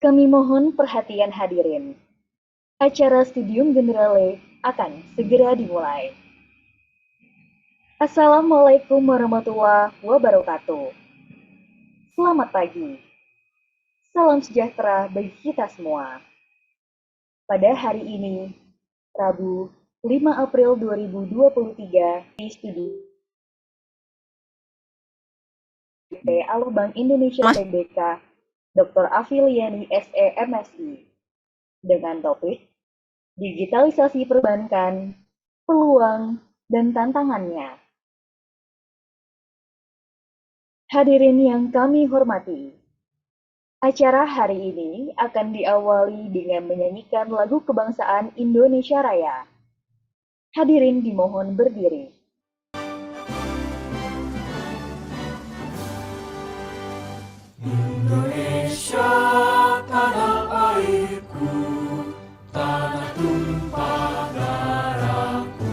Kami mohon perhatian hadirin. Acara Studium Generale akan segera dimulai. Assalamualaikum warahmatullahi wabarakatuh. Selamat pagi. Salam sejahtera bagi kita semua. Pada hari ini, Rabu 5 April 2023 di Studio Alur Bank Indonesia Tbk, Dr. Afiliani SE MSI, dengan topik Digitalisasi Perbankan, Peluang dan Tantangannya. Hadirin yang kami hormati, acara hari ini akan diawali dengan menyanyikan lagu kebangsaan Indonesia Raya. Hadirin dimohon berdiri. Indonesia, tanah airku, tanah tumpah darahku.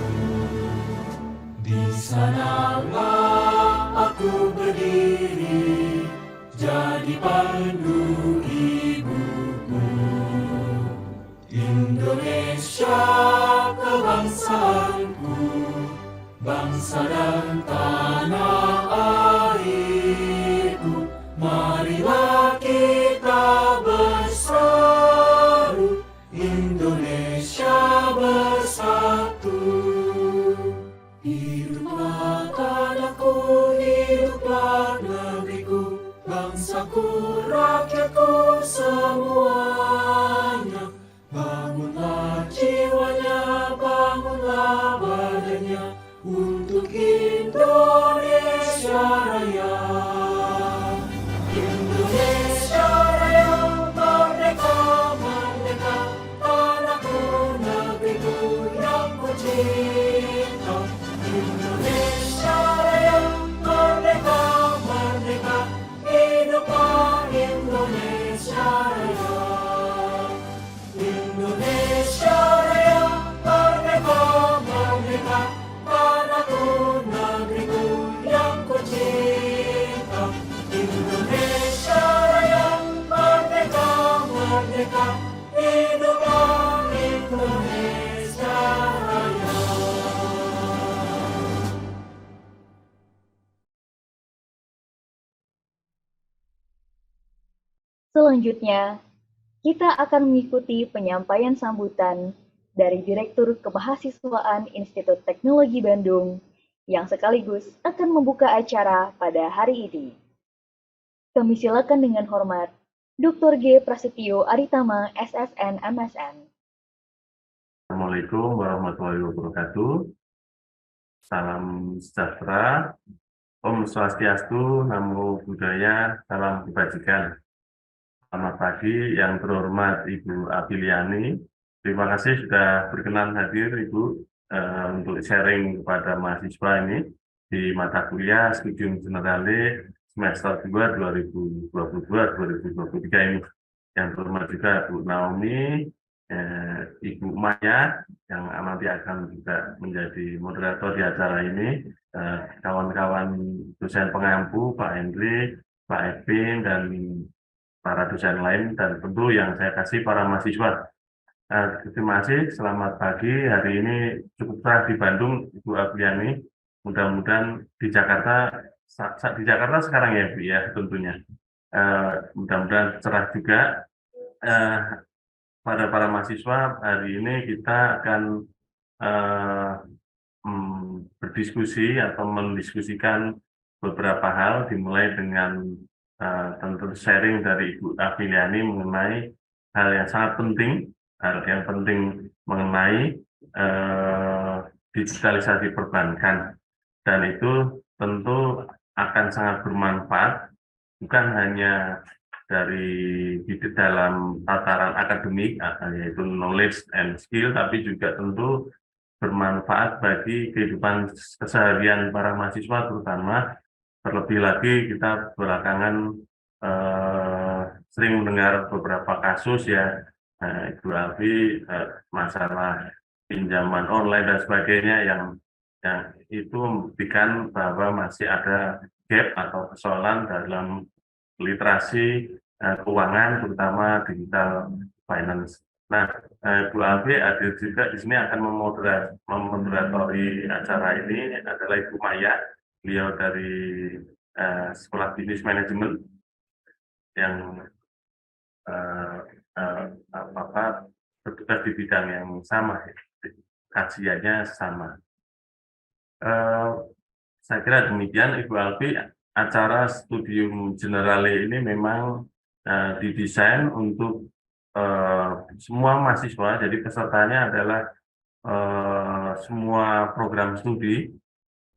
Di sanalah aku berdiri, jadi pandu ibuku. Indonesia, kebangsaanku, bangsa dan tanah airku. Marilah kita bersatu, Indonesia bersatu. Hiduplah tanahku, hiduplah negeriku, bangsaku, rakyatku semuanya. Bangunlah jiwanya, bangunlah badannya, untuk Indonesia Raya. Indonesia Raya, merdeka, merdeka, tanahku, negeriku yang ku cinta. Indonesia Raya, merdeka, merdeka, hiduplah Indonesia Raya. Indonesia Raya, merdeka, merdeka, tanahku, negeriku yang ku cinta. Indonesia Raya, merdeka, merdeka, hiduplah Indonesia Raya. Selanjutnya, kita akan mengikuti penyampaian sambutan dari Direktur Kemahasiswaan Institut Teknologi Bandung yang sekaligus akan membuka acara pada hari ini. Kami silakan dengan hormat Dr. G. Prasetyo Aritama, SSN MSN. Assalamualaikum warahmatullahi wabarakatuh. Salam sejahtera, Om Swastiastu, Namo Buddhaya, salam kebajikan. Selamat pagi yang terhormat Ibu Afiliani. Terima kasih sudah berkenan hadir Ibu untuk sharing kepada mahasiswa ini di mata kuliah Studium Generale semester 2 2022-2023 ini. Yang terhormat juga Bu Naomi, Ibu Maya yang nanti akan juga menjadi moderator di acara ini, kawan-kawan dosen pengampu Pak Hendri, Pak Edwin, dan para dosen lain, dan tentu yang saya kasih para mahasiswa. Terima kasih, selamat pagi. Hari ini cukup cerah di Bandung, Ibu Afiliani. Mudah-mudahan di Jakarta sekarang ya Bu ya, tentunya. Mudah-mudahan cerah juga. Pada para mahasiswa, hari ini kita akan berdiskusi atau mendiskusikan beberapa hal, dimulai dengan tentu sharing dari Ibu Afiliani mengenai hal yang sangat penting, mengenai digitalisasi perbankan, dan itu tentu akan sangat bermanfaat bukan hanya dari dalam tataran akademik, yaitu knowledge and skill, tapi juga tentu bermanfaat bagi kehidupan keseharian para mahasiswa, terutama terlebih lagi kita belakangan sering mendengar beberapa kasus ya, Ibu Alfi, masalah pinjaman online dan sebagainya yang itu membuktikan bahwa masih ada gap atau persoalan dalam literasi keuangan, terutama digital finance. Nah, Bu Alfi hadir juga di sini akan memoderatori acara ini adalah Ibu Maya, beliau dari Sekolah Bisnis Manajemen yang eh, eh, bertugas di bidang yang sama, kajiannya sama. Saya kira demikian Ibu Alfi, acara Studium Generale ini memang didesain untuk semua mahasiswa, jadi pesertanya adalah semua program studi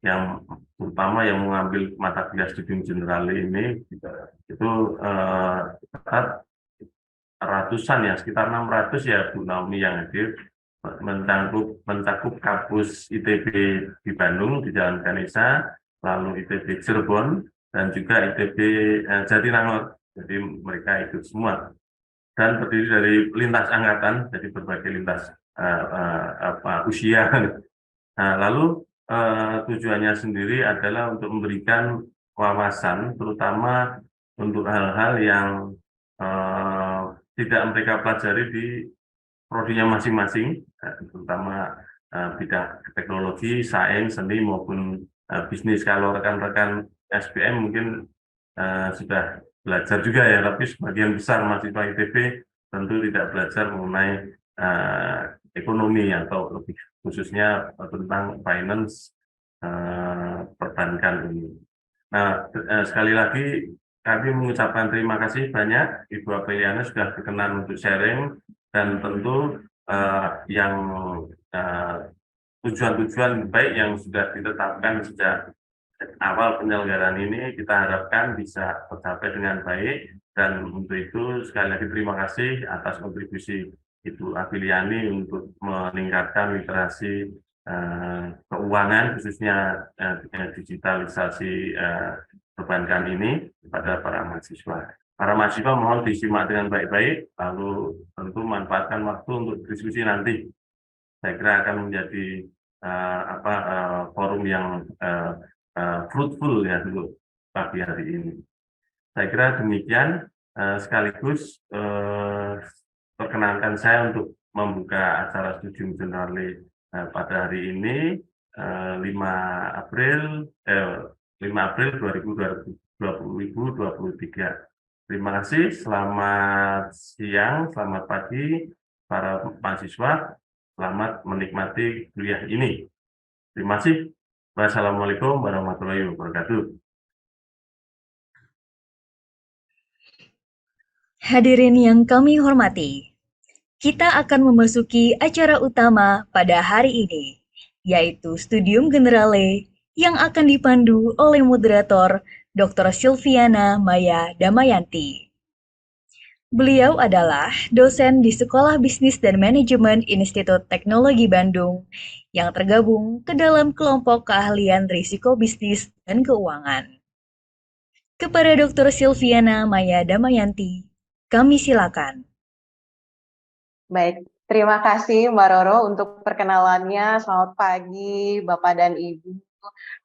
yang terutama yang mengambil mata kuliah Studium Generale ini itu ratusan ya, sekitar 600 ya Bu Naomi yang hadir, mencakup kampus ITB di Bandung di Jalan Ganesha, lalu ITB Cirebon, dan juga ITB Jatinangor. Jadi mereka ikut semua dan terdiri dari lintas angkatan, jadi berbagai lintas usia. Nah, lalu tujuannya sendiri adalah untuk memberikan wawasan, terutama untuk hal-hal yang tidak mereka pelajari di prodinya masing-masing, terutama bidang teknologi, sains, seni maupun bisnis. Kalau rekan-rekan SPM mungkin sudah belajar juga ya, tapi sebagian besar mahasiswa ITB tentu tidak belajar mengenai ekonomi atau lebih khususnya tentang finance perbankan ini. Nah, sekali lagi kami mengucapkan terima kasih banyak Ibu Apriliana sudah berkenan untuk sharing, dan tentu yang tujuan-tujuan baik yang sudah ditetapkan sejak awal penyelenggaraan ini kita harapkan bisa tercapai dengan baik, dan untuk itu sekali lagi terima kasih atas kontribusi Ibu Apriliani untuk meningkatkan literasi keuangan khususnya digitalisasi perbankan ini kepada para mahasiswa. Para mahasiswa mohon disimak dengan baik-baik, lalu tentu manfaatkan waktu untuk diskusi nanti. Saya kira akan menjadi forum yang fruitful ya untuk pagi hari ini. Saya kira demikian, sekaligus perkenankan saya untuk membuka acara Studium Generale pada hari ini 5 April 2023. Terima kasih, selamat siang, selamat pagi para mahasiswa, selamat menikmati kuliah ini. Terima kasih. Wassalamualaikum warahmatullahi wabarakatuh. Hadirin yang kami hormati, kita akan memasuki acara utama pada hari ini, yaitu Studium Generale yang akan dipandu oleh moderator Dr. Silviana Maya Damayanti. Beliau adalah dosen di Sekolah Bisnis dan Manajemen Institut Teknologi Bandung yang tergabung ke dalam kelompok keahlian risiko bisnis dan keuangan. Kepada Dr. Silviana Maya Damayanti, kami silakan. Baik, terima kasih Mbak Roro untuk perkenalannya. Selamat pagi Bapak dan Ibu.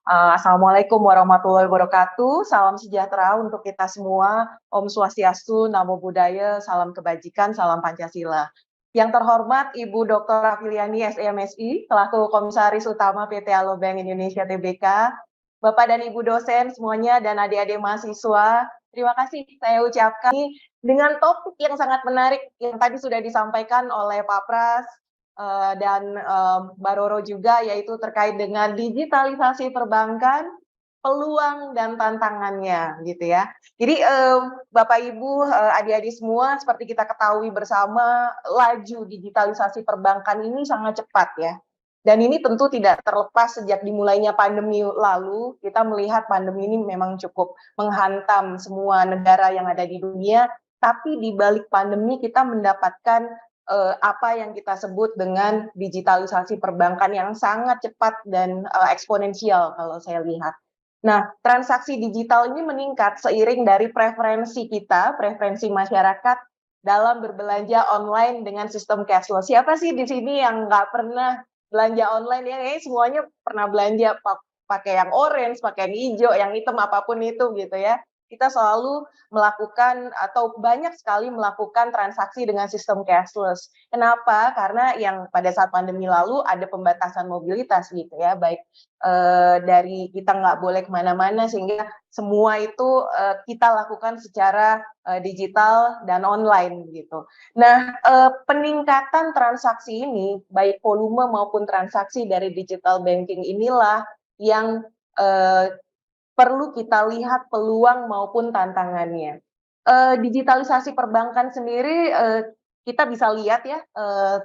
Assalamualaikum warahmatullahi wabarakatuh. Salam sejahtera untuk kita semua. Om Swastiastu, Namo Buddhaya, salam kebajikan, salam Pancasila. Yang terhormat Ibu Dr. Apriliani SMSI, selaku Komisaris Utama PT Alobank Indonesia Tbk, Bapak dan Ibu dosen semuanya dan adik-adik mahasiswa, terima kasih saya ucapkan dengan topik yang sangat menarik yang tadi sudah disampaikan oleh Pak Pras dan Mbak Roro juga, yaitu terkait dengan digitalisasi perbankan, peluang dan tantangannya gitu ya. Jadi Bapak Ibu, adik-adik semua, seperti kita ketahui bersama, laju digitalisasi perbankan ini sangat cepat ya. Dan ini tentu tidak terlepas sejak dimulainya pandemi lalu, kita melihat pandemi ini memang cukup menghantam semua negara yang ada di dunia, tapi di balik pandemi kita mendapatkan apa yang kita sebut dengan digitalisasi perbankan yang sangat cepat dan eksponensial kalau saya lihat. Nah, transaksi digital ini meningkat seiring dari preferensi kita, preferensi masyarakat dalam berbelanja online dengan sistem cashless. Siapa sih di sini yang nggak pernah belanja online ya? Semuanya pernah belanja pakai yang orange, pakai yang hijau, yang hitam, apapun itu gitu ya. kita selalu melakukan atau banyak sekali melakukan transaksi dengan sistem cashless. Kenapa? Karena yang pada saat pandemi lalu ada pembatasan mobilitas gitu ya, baik dari kita nggak boleh kemana-mana sehingga semua itu kita lakukan secara digital dan online gitu. Nah, peningkatan transaksi ini, baik volume maupun transaksi dari digital banking inilah yang perlu kita lihat peluang maupun tantangannya. Digitalisasi perbankan sendiri kita bisa lihat ya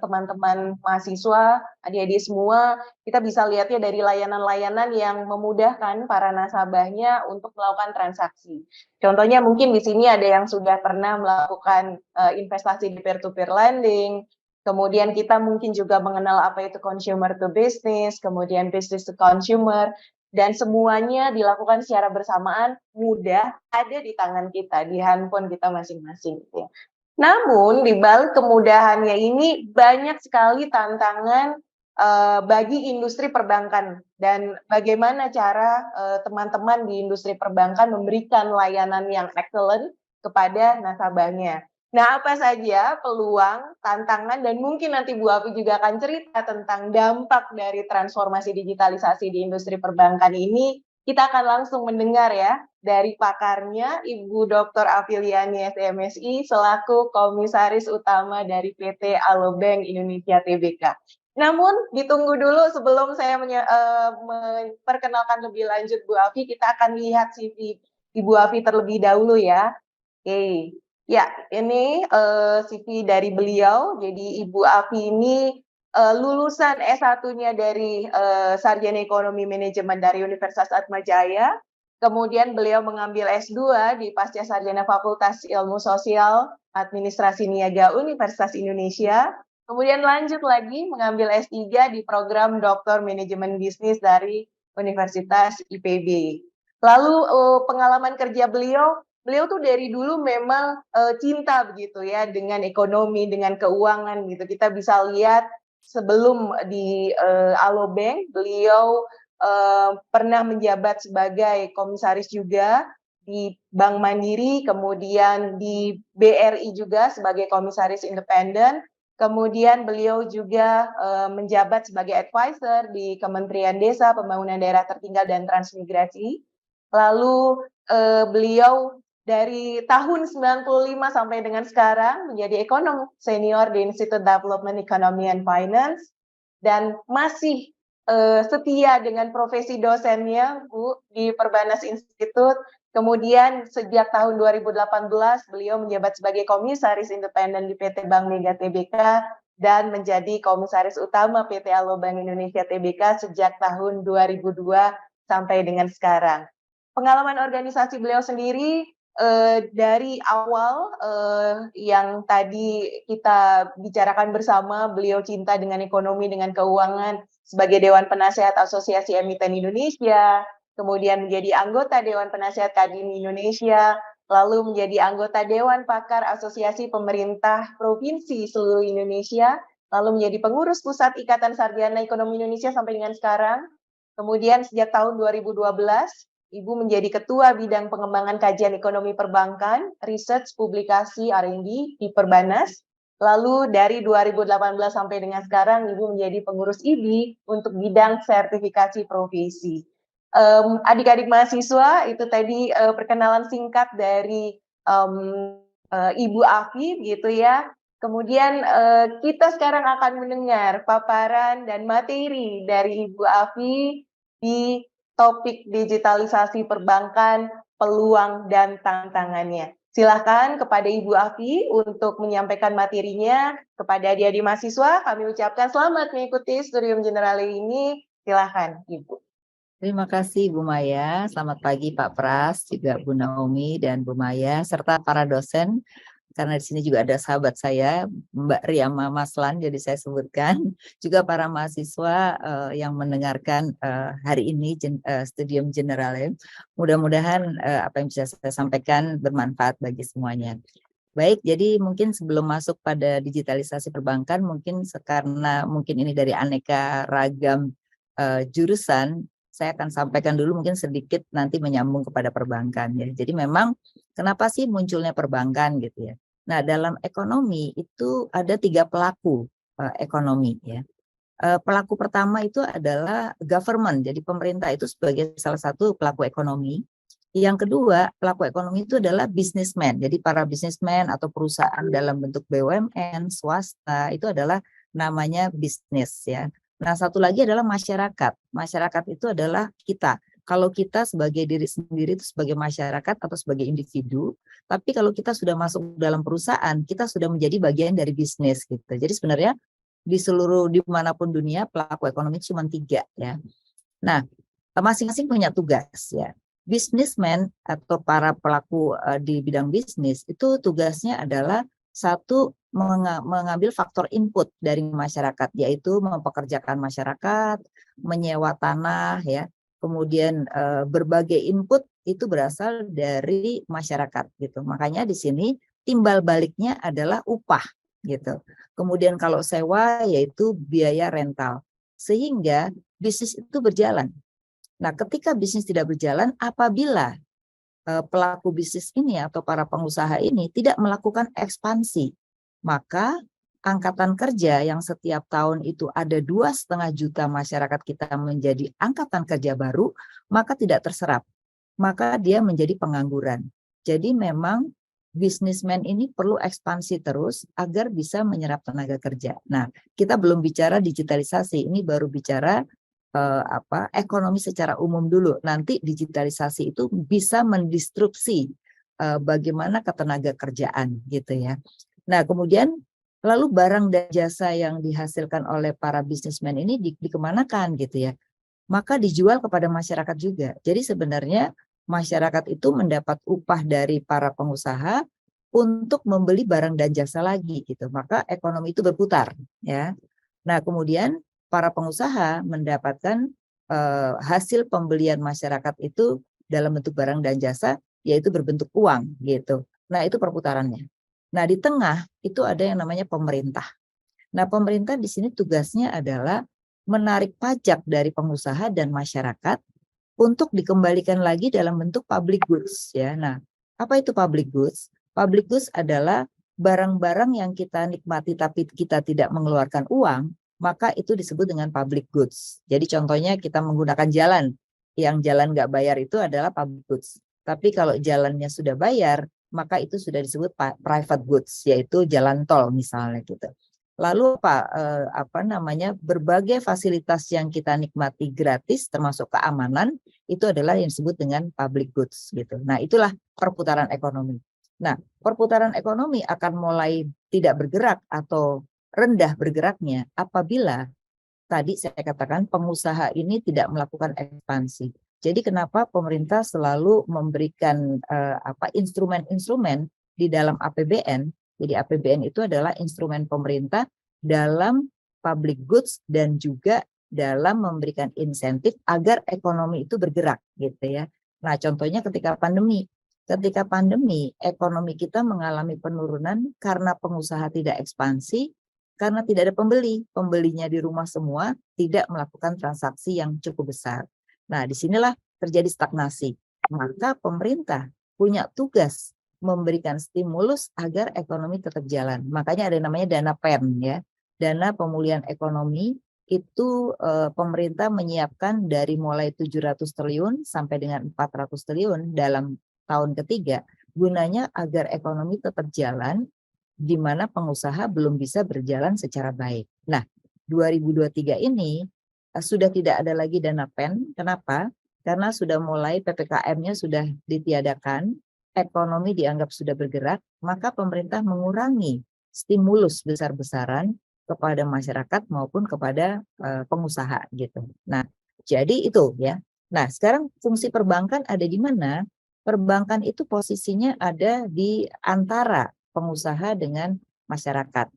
teman-teman mahasiswa, adik-adik semua, kita bisa lihatnya dari layanan-layanan yang memudahkan para nasabahnya untuk melakukan transaksi. Contohnya mungkin di sini ada yang sudah pernah melakukan investasi di peer-to-peer lending, kemudian kita mungkin juga mengenal apa itu consumer to business, kemudian business to consumer, dan semuanya dilakukan secara bersamaan, mudah, ada di tangan kita, di handphone kita masing-masing. Ya. Namun di balik kemudahannya ini banyak sekali tantangan bagi industri perbankan dan bagaimana cara teman-teman di industri perbankan memberikan layanan yang excellent kepada nasabahnya. Nah, apa saja peluang, tantangan, dan mungkin nanti Bu Afi juga akan cerita tentang dampak dari transformasi digitalisasi di industri perbankan ini. Kita akan langsung mendengar ya dari pakarnya Ibu Dr. Afiliani SMSI selaku Komisaris Utama dari PT Alobank Indonesia Tbk. Namun ditunggu dulu sebelum saya memperkenalkan lebih lanjut Bu Afi, kita akan lihat CV Ibu Afi terlebih dahulu ya. Oke, ya ini CV dari beliau. Jadi Ibu Afi ini lulusan S1-nya dari Sarjana Ekonomi Manajemen dari Universitas Atmajaya. Kemudian beliau mengambil S2 di Pasca Sarjana Fakultas Ilmu Sosial Administrasi Niaga Universitas Indonesia. Kemudian lanjut lagi mengambil S3 di program Doktor Manajemen Bisnis dari Universitas IPB. Lalu pengalaman kerja beliau tuh dari dulu memang cinta begitu ya dengan ekonomi, dengan keuangan gitu. Kita bisa lihat sebelum di Alobank, beliau pernah menjabat sebagai komisaris juga di Bank Mandiri, kemudian di BRI juga sebagai komisaris independen, kemudian beliau juga menjabat sebagai advisor di Kementerian Desa, Pembangunan Daerah Tertinggal dan Transmigrasi. Lalu beliau dari tahun 95 sampai dengan sekarang menjadi ekonom senior di Institute Development Economy and Finance dan masih setia dengan profesi dosennya Bu di Perbanas Institute. Kemudian sejak tahun 2018 beliau menjabat sebagai komisaris independen di PT Bank Mega Tbk dan menjadi komisaris utama PT Alobank Indonesia Tbk sejak tahun 2002 sampai dengan sekarang. Pengalaman organisasi beliau sendiri dari awal yang tadi kita bicarakan bersama, beliau cinta dengan ekonomi, dengan keuangan sebagai Dewan Penasehat Asosiasi Emiten Indonesia, kemudian menjadi anggota Dewan Penasehat Kadin Indonesia, lalu menjadi anggota Dewan Pakar Asosiasi Pemerintah Provinsi seluruh Indonesia, lalu menjadi pengurus Pusat Ikatan Sarjana Ekonomi Indonesia sampai dengan sekarang. Kemudian sejak tahun 2012, Ibu menjadi Ketua Bidang Pengembangan Kajian Ekonomi Perbankan, Research, Publikasi, R&D di Perbanas. Lalu dari 2018 sampai dengan sekarang, Ibu menjadi pengurus IBI untuk bidang sertifikasi profesi. Adik-adik mahasiswa, itu tadi perkenalan singkat dari Ibu Afi, gitu ya. Kemudian kita sekarang akan mendengar paparan dan materi dari Ibu Afi di topik digitalisasi perbankan, peluang dan tantangannya. Silakan kepada Ibu Afi untuk menyampaikan materinya. Kepada adik-adik mahasiswa, kami ucapkan selamat mengikuti Studium Generale ini. Silakan, Ibu. Terima kasih Bu Maya. Selamat pagi Pak Pras, juga Bu Naomi dan Bu Maya, serta para dosen. Karena di sini juga ada sahabat saya, Mbak Riyama Maslan, jadi saya sebutkan. Juga para mahasiswa yang mendengarkan hari ini Studium Generale. Mudah-mudahan apa yang bisa saya sampaikan bermanfaat bagi semuanya. Baik, jadi mungkin sebelum masuk pada digitalisasi perbankan, mungkin karena mungkin ini dari aneka ragam jurusan, saya akan sampaikan dulu mungkin sedikit nanti menyambung kepada perbankan ya. Jadi memang kenapa sih munculnya perbankan gitu ya. Nah, dalam ekonomi itu ada 3 pelaku ekonomi ya. Pelaku pertama itu adalah government, jadi pemerintah itu sebagai salah satu pelaku ekonomi. Yang kedua, pelaku ekonomi itu adalah businessman, jadi para businessman atau perusahaan dalam bentuk BUMN, swasta, itu adalah namanya bisnis ya. Nah, satu lagi adalah masyarakat. Masyarakat itu adalah kita. Kalau kita sebagai diri sendiri itu sebagai masyarakat atau sebagai individu, tapi kalau kita sudah masuk dalam perusahaan, kita sudah menjadi bagian dari bisnis gitu. Jadi sebenarnya di seluruh dimanapun dunia pelaku ekonomi cuma 3 ya. Nah, masing-masing punya tugas ya. Businessman atau para pelaku di bidang bisnis itu tugasnya adalah satu mengambil faktor input dari masyarakat, yaitu mempekerjakan masyarakat, menyewa tanah ya, kemudian berbagai input itu berasal dari masyarakat gitu. Makanya di sini timbal baliknya adalah upah gitu. Kemudian kalau sewa yaitu biaya rental. Sehingga bisnis itu berjalan. Nah, ketika bisnis tidak berjalan apabila pelaku bisnis ini atau para pengusaha ini tidak melakukan ekspansi, maka angkatan kerja yang setiap tahun itu ada 2,5 juta masyarakat kita menjadi angkatan kerja baru, maka tidak terserap. Maka dia menjadi pengangguran. Jadi memang bisnismen ini perlu ekspansi terus agar bisa menyerap tenaga kerja. Nah, kita belum bicara digitalisasi, ini baru bicara ekonomi secara umum dulu. Nanti digitalisasi itu bisa mendistrupsi bagaimana ketenaga kerjaan gitu ya. Nah, kemudian lalu barang dan jasa yang dihasilkan oleh para bisnismen ini dikemanakan gitu ya. Maka dijual kepada masyarakat juga. Jadi sebenarnya masyarakat itu mendapat upah dari para pengusaha untuk membeli barang dan jasa lagi gitu. Maka ekonomi itu berputar ya. Nah, kemudian para pengusaha mendapatkan hasil pembelian masyarakat itu dalam bentuk barang dan jasa, yaitu berbentuk uang gitu. Nah, itu perputarannya. Nah, di tengah itu ada yang namanya pemerintah. Nah, pemerintah di sini tugasnya adalah menarik pajak dari pengusaha dan masyarakat untuk dikembalikan lagi dalam bentuk public goods ya. Nah, apa itu public goods? Public goods adalah barang-barang yang kita nikmati tapi kita tidak mengeluarkan uang, maka itu disebut dengan public goods. Jadi contohnya kita menggunakan jalan, yang jalan nggak bayar itu adalah public goods. Tapi kalau jalannya sudah bayar, maka itu sudah disebut private goods, yaitu jalan tol misalnya gitu. Lalu berbagai fasilitas yang kita nikmati gratis, termasuk keamanan, itu adalah yang disebut dengan public goods gitu. Nah, itulah perputaran ekonomi. Nah, perputaran ekonomi akan mulai tidak bergerak atau rendah bergeraknya apabila tadi saya katakan pengusaha ini tidak melakukan ekspansi. Jadi kenapa pemerintah selalu memberikan instrumen-instrumen di dalam APBN? Jadi APBN itu adalah instrumen pemerintah dalam public goods dan juga dalam memberikan insentif agar ekonomi itu bergerak gitu ya. Nah, contohnya ketika pandemi. Ketika pandemi, ekonomi kita mengalami penurunan karena pengusaha tidak ekspansi, karena tidak ada pembeli. Pembelinya di rumah semua, tidak melakukan transaksi yang cukup besar. Nah, disinilah terjadi stagnasi. Maka pemerintah punya tugas memberikan stimulus agar ekonomi tetap jalan. Makanya ada yang namanya dana PEN ya. Dana pemulihan ekonomi itu pemerintah menyiapkan dari mulai 700 triliun sampai dengan 400 triliun dalam tahun ketiga, gunanya agar ekonomi tetap jalan di mana pengusaha belum bisa berjalan secara baik. Nah, 2023 ini sudah tidak ada lagi dana PEN. Kenapa? Karena sudah mulai PPKM-nya sudah ditiadakan, ekonomi dianggap sudah bergerak, maka pemerintah mengurangi stimulus besar-besaran kepada masyarakat maupun kepada pengusaha gitu. Nah, jadi itu ya. Nah, sekarang fungsi perbankan ada di mana? Perbankan itu posisinya ada di antara pengusaha dengan masyarakat.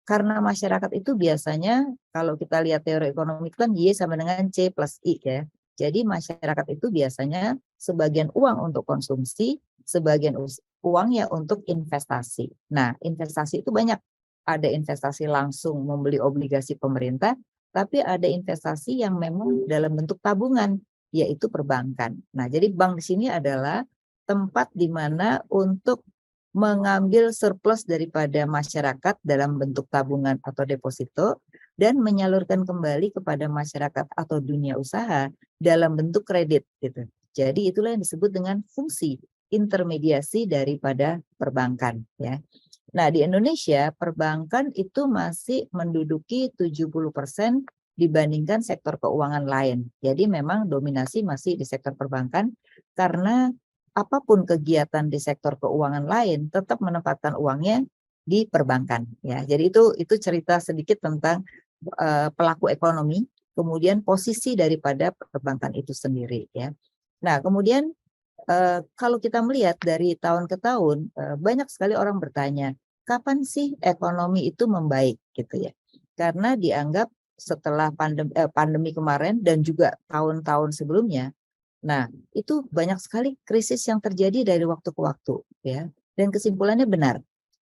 Karena masyarakat itu biasanya kalau kita lihat teori ekonomi itu kan Y sama dengan C plus I ya. Jadi masyarakat itu biasanya sebagian uang untuk konsumsi, sebagian uangnya untuk investasi. Nah, investasi itu banyak. Ada investasi langsung membeli obligasi pemerintah, tapi ada investasi yang memang dalam bentuk tabungan, yaitu perbankan. Nah, jadi bank di sini adalah tempat di mana untuk mengambil surplus daripada masyarakat dalam bentuk tabungan atau deposito dan menyalurkan kembali kepada masyarakat atau dunia usaha dalam bentuk kredit gitu. Jadi itulah yang disebut dengan fungsi intermediasi daripada perbankan ya. Nah, di Indonesia perbankan itu masih menduduki 70% dibandingkan sektor keuangan lain. Jadi memang dominasi masih di sektor perbankan karena apapun kegiatan di sektor keuangan lain tetap menempatkan uangnya di perbankan ya. Jadi itu cerita sedikit tentang pelaku ekonomi, kemudian posisi daripada perbankan itu sendiri ya. Nah, kemudian kalau kita melihat dari tahun ke tahun, banyak sekali orang bertanya, kapan sih ekonomi itu membaik gitu ya? Karena dianggap setelah pandemi kemarin dan juga tahun-tahun sebelumnya, nah itu banyak sekali krisis yang terjadi dari waktu ke waktu ya. Dan kesimpulannya benar,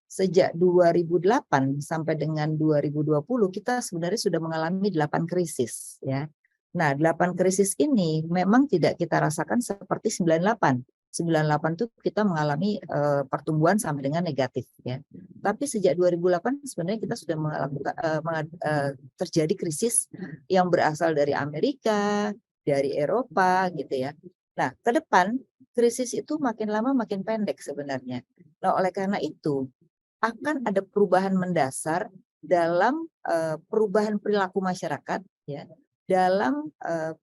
sejak 2008 sampai dengan 2020 kita sebenarnya sudah mengalami 8 krisis ya. Nah, 8 krisis ini memang tidak kita rasakan seperti 98. 98 itu kita mengalami pertumbuhan sampai dengan negatif ya. Tapi sejak 2008 sebenarnya kita sudah terjadi krisis yang berasal dari Amerika, dari Eropa gitu ya. Nah, ke depan krisis itu makin lama makin pendek sebenarnya. Nah, oleh karena itu akan ada perubahan mendasar dalam perubahan perilaku masyarakat ya, dalam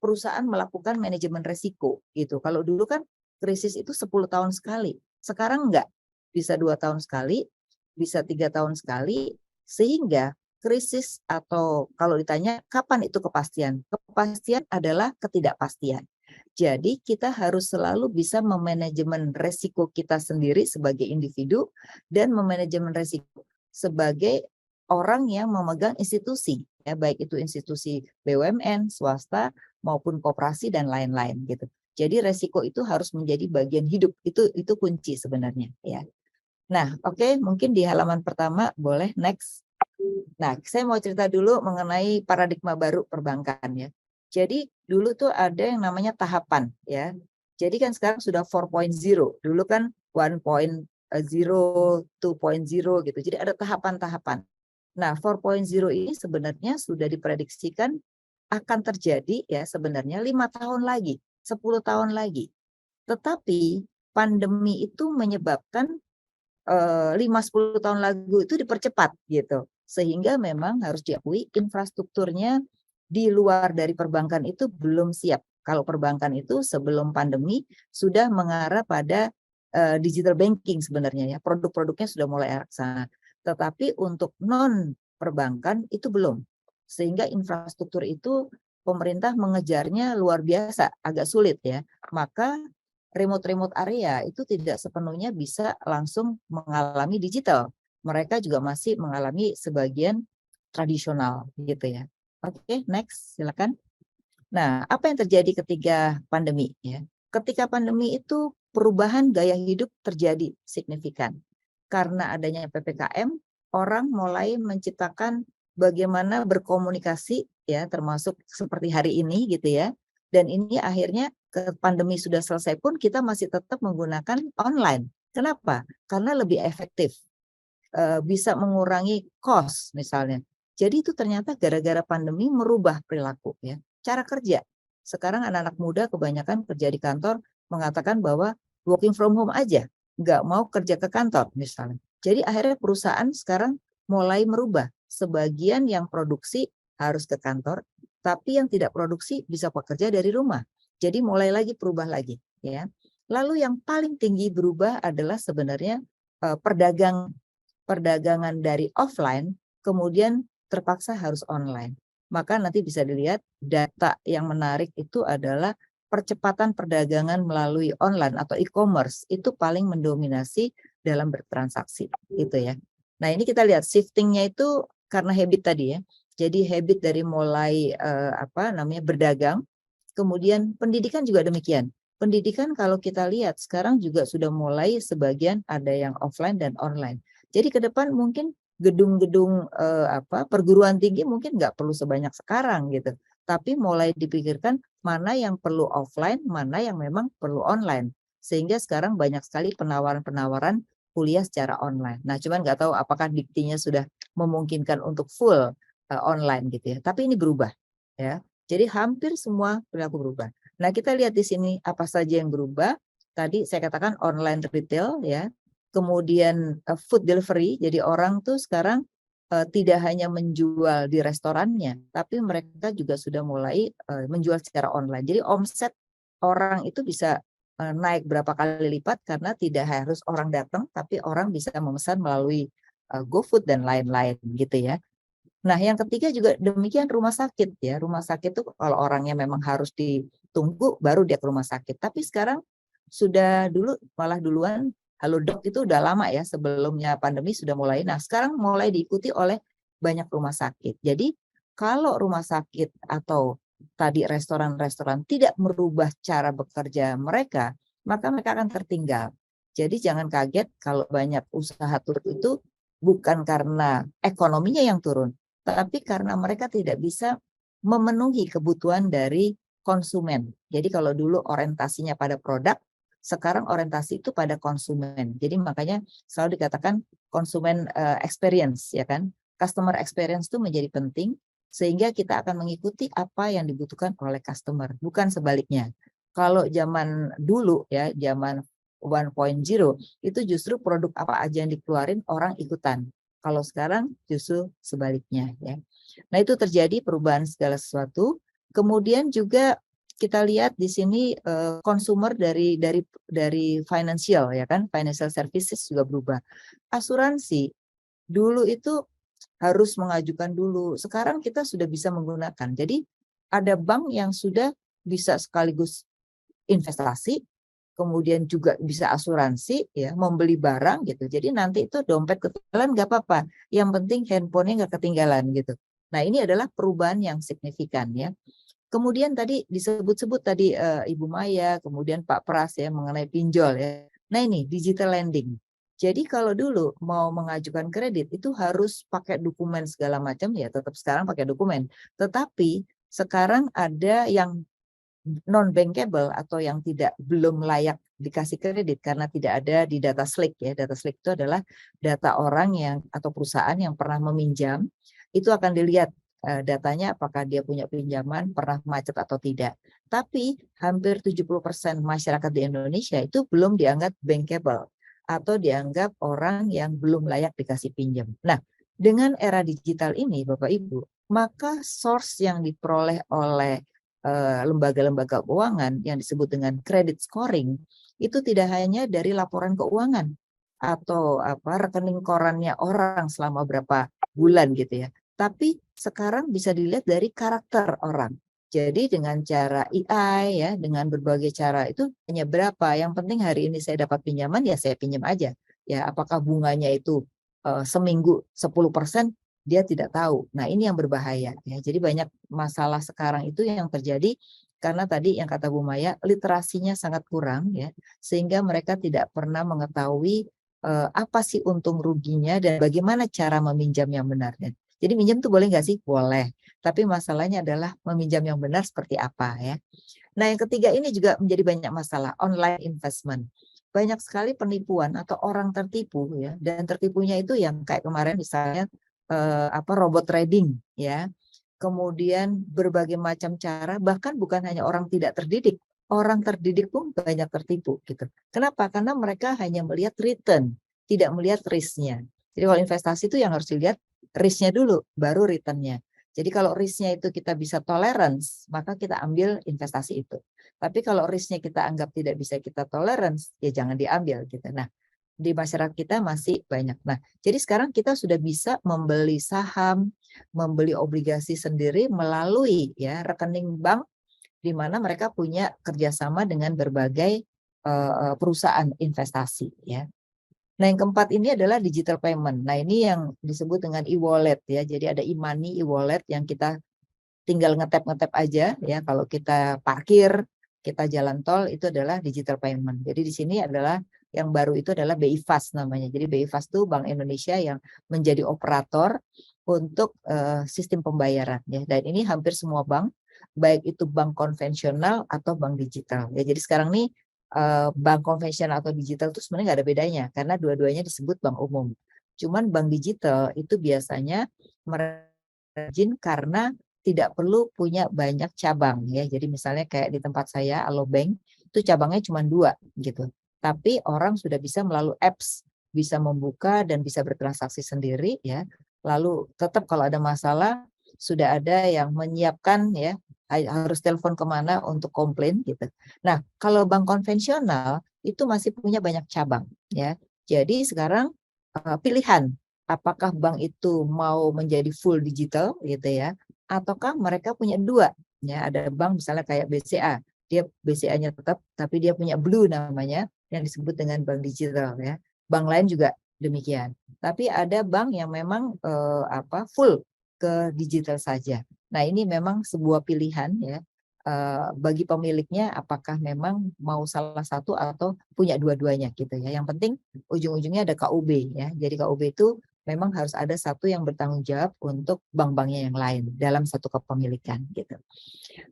perusahaan melakukan manajemen risiko gitu. Kalau dulu kan krisis itu 10 tahun sekali, sekarang enggak, bisa 2 tahun sekali, bisa 3 tahun sekali, sehingga krisis atau kalau ditanya kapan itu kepastian? Kepastian adalah ketidakpastian. Jadi kita harus selalu bisa memanajemen resiko kita sendiri sebagai individu dan memanajemen resiko sebagai orang yang memegang institusi, ya baik itu institusi BUMN, swasta maupun koperasi dan lain-lain gitu. Jadi resiko itu harus menjadi bagian hidup, itu kunci sebenarnya ya. Nah, oke, mungkin di halaman pertama boleh next. Nah, saya mau cerita dulu mengenai paradigma baru perbankan ya. Jadi dulu tuh ada yang namanya tahapan ya. Jadi kan sekarang sudah 4.0, dulu kan 1.0, 2.0 gitu. Jadi ada tahapan-tahapan. Nah, 4.0 ini sebenarnya sudah diprediksikan akan terjadi ya sebenarnya 5 tahun lagi, 10 tahun lagi. Tetapi pandemi itu menyebabkan 5-10 tahun lalu itu dipercepat gitu. Sehingga memang harus diakui infrastrukturnya di luar dari perbankan itu belum siap. Kalau perbankan itu sebelum pandemi sudah mengarah pada digital banking sebenarnya ya. Produk-produknya sudah mulai arah sana. Tetapi untuk non perbankan itu belum. Sehingga infrastruktur itu pemerintah mengejarnya luar biasa, agak sulit ya. Maka remote area itu tidak sepenuhnya bisa langsung mengalami digital. Mereka juga masih mengalami sebagian tradisional gitu ya. Oke, next silakan. Nah, apa yang terjadi ketika pandemi ya? Ketika pandemi itu perubahan gaya hidup terjadi signifikan. Karena adanya PPKM, orang mulai menciptakan bagaimana berkomunikasi ya, termasuk seperti hari ini gitu ya. Dan ini akhirnya pandemi sudah selesai pun kita masih tetap menggunakan online. Kenapa? Karena lebih efektif. Bisa mengurangi cost misalnya. Jadi itu ternyata gara-gara pandemi merubah perilaku ya. Cara kerja. Sekarang anak-anak muda kebanyakan kerja di kantor mengatakan bahwa working from home aja, nggak mau kerja ke kantor misalnya. Jadi akhirnya perusahaan sekarang mulai merubah. Sebagian yang produksi harus ke kantor, tapi yang tidak produksi bisa bekerja dari rumah. Jadi mulai lagi berubah lagi ya. Lalu yang paling tinggi berubah adalah sebenarnya perdagangan dari offline kemudian terpaksa harus online. Maka nanti bisa dilihat data yang menarik itu adalah percepatan perdagangan melalui online atau e-commerce itu paling mendominasi dalam bertransaksi gitu ya. Nah, ini kita lihat shiftingnya itu karena habit tadi ya. Jadi habit dari mulai berdagang, kemudian pendidikan juga demikian. Pendidikan kalau kita lihat sekarang juga sudah mulai sebagian ada yang offline dan online. Jadi ke depan mungkin gedung-gedung perguruan tinggi mungkin nggak perlu sebanyak sekarang gitu. Tapi mulai dipikirkan mana yang perlu offline, mana yang memang perlu online. Sehingga sekarang banyak sekali penawaran-penawaran kuliah secara online. Nah, cuman nggak tahu apakah diktinya sudah memungkinkan untuk full online gitu ya. Tapi ini berubah ya. Jadi hampir semua perilaku berubah. Nah, kita lihat di sini apa saja yang berubah. Tadi saya katakan online retail ya. Kemudian food delivery. Jadi orang tuh sekarang tidak hanya menjual di restorannya, tapi mereka juga sudah mulai menjual secara online. Jadi omset orang itu bisa naik berapa kali lipat karena tidak harus orang datang, tapi orang bisa memesan melalui GoFood dan lain-lain gitu ya. Nah, yang ketiga juga demikian rumah sakit ya. Rumah sakit itu kalau orangnya memang harus ditunggu baru dia ke rumah sakit. Tapi sekarang sudah dulu malah duluan Halodoc itu udah lama ya sebelumnya pandemi sudah mulai. Nah, sekarang mulai diikuti oleh banyak rumah sakit. Jadi kalau rumah sakit atau tadi restoran-restoran tidak merubah cara bekerja mereka, maka mereka akan tertinggal. Jadi jangan kaget kalau banyak usaha turun itu bukan karena ekonominya yang turun, tapi karena mereka tidak bisa memenuhi kebutuhan dari konsumen. Jadi kalau dulu orientasinya pada produk, sekarang orientasi itu pada konsumen. Jadi makanya selalu dikatakan konsumen experience ya kan. Customer experience itu menjadi penting sehingga kita akan mengikuti apa yang dibutuhkan oleh customer, bukan sebaliknya. Kalau zaman dulu ya, zaman 1.0 itu justru produk apa aja yang dikeluarin orang ikutan. Kalau sekarang justru sebaliknya ya. Nah, itu terjadi perubahan segala sesuatu. Kemudian juga kita lihat di sini konsumer dari financial ya kan, financial services juga berubah. Asuransi dulu itu harus mengajukan dulu. Sekarang kita sudah bisa menggunakan. Jadi ada bank yang sudah bisa sekaligus investasi, kemudian juga bisa asuransi ya, membeli barang gitu. Jadi nanti itu dompet ketinggalan nggak apa-apa. Yang penting handphonenya nggak ketinggalan gitu. Nah, ini adalah perubahan yang signifikan ya. Kemudian tadi disebut-sebut tadi Ibu Maya, kemudian Pak Pras ya mengenai pinjol ya. Nah, ini digital lending. Jadi kalau dulu mau mengajukan kredit itu harus pakai dokumen segala macam ya, tetap sekarang pakai dokumen. Tetapi sekarang ada yang non bankable atau yang belum layak dikasih kredit karena tidak ada di data slick ya. Data slick itu adalah data orang yang atau perusahaan yang pernah meminjam, itu akan dilihat datanya apakah dia punya pinjaman, pernah macet atau tidak. Tapi hampir 70% masyarakat di Indonesia itu belum dianggap bankable atau dianggap orang yang belum layak dikasih pinjam. Nah, dengan era digital ini Bapak Ibu, maka source yang diperoleh oleh lembaga-lembaga keuangan yang disebut dengan credit scoring itu tidak hanya dari laporan keuangan atau rekening korannya orang selama berapa bulan gitu ya, tapi sekarang bisa dilihat dari karakter orang. Jadi dengan cara AI ya, dengan berbagai cara itu hanya berapa. Yang penting hari ini saya dapat pinjaman ya saya pinjam aja. Ya apakah bunganya itu seminggu 10%, dia tidak tahu. Nah, ini yang berbahaya ya. Jadi banyak masalah sekarang itu yang terjadi karena tadi yang kata Bu Maya, literasinya sangat kurang ya, sehingga mereka tidak pernah mengetahui apa sih untung ruginya dan bagaimana cara meminjam yang benar. Jadi minjam tuh boleh nggak sih? Boleh. Tapi masalahnya adalah meminjam yang benar seperti apa ya. Nah, yang ketiga ini juga menjadi banyak masalah, online investment. Banyak sekali penipuan atau orang tertipu ya, dan tertipunya itu yang kayak kemarin misalnya robot trading ya. Kemudian berbagai macam cara, bahkan bukan hanya orang tidak terdidik, orang terdidik pun banyak tertipu gitu. Kenapa? Karena mereka hanya melihat return, tidak melihat risk-nya. Jadi kalau investasi itu yang harus dilihat risk-nya dulu, baru return-nya. Jadi kalau risk-nya itu kita bisa tolerance, maka kita ambil investasi itu. Tapi kalau risk-nya kita anggap tidak bisa kita tolerance, ya jangan diambil gitu. Nah, di masyarakat kita masih banyak. Nah, jadi sekarang kita sudah bisa membeli saham, membeli obligasi sendiri melalui ya rekening bank di mana mereka punya kerjasama dengan berbagai perusahaan investasi ya. Nah, yang keempat ini adalah digital payment. Nah, ini yang disebut dengan e-wallet ya. Jadi ada e-money, e-wallet yang kita tinggal ngetap-ngetap aja ya. Kalau kita parkir, kita jalan tol itu adalah digital payment. Jadi di sini adalah yang baru itu adalah BI Fast namanya. Jadi BI Fast itu Bank Indonesia yang menjadi operator untuk sistem pembayaran ya. Dan ini hampir semua bank, baik itu bank konvensional atau bank digital. Ya, jadi sekarang nih bank konvensional atau digital itu sebenarnya nggak ada bedanya karena dua-duanya disebut bank umum. Cuman bank digital itu biasanya merajin karena tidak perlu punya banyak cabang ya. Jadi misalnya kayak di tempat saya Alobank itu cabangnya cuma 2 gitu. Tapi orang sudah bisa melalui apps bisa membuka dan bisa bertransaksi sendiri ya. Lalu tetap kalau ada masalah sudah ada yang menyiapkan ya, harus telepon kemana untuk komplain gitu. Nah, kalau bank konvensional itu masih punya banyak cabang ya. Jadi sekarang pilihan apakah bank itu mau menjadi full digital gitu ya, ataukah mereka punya 2 ya. Ada bank misalnya kayak BCA, dia BCA-nya tetap tapi dia punya Blue namanya yang disebut dengan bank digital ya. Bank lain juga demikian. Tapi ada bank yang memang full ke digital saja. Nah, ini memang sebuah pilihan ya bagi pemiliknya apakah memang mau salah satu atau punya dua-duanya gitu ya. Yang penting ujung-ujungnya ada KUB ya. Jadi KUB itu memang harus ada satu yang bertanggung jawab untuk bank-banknya yang lain dalam satu kepemilikan gitu.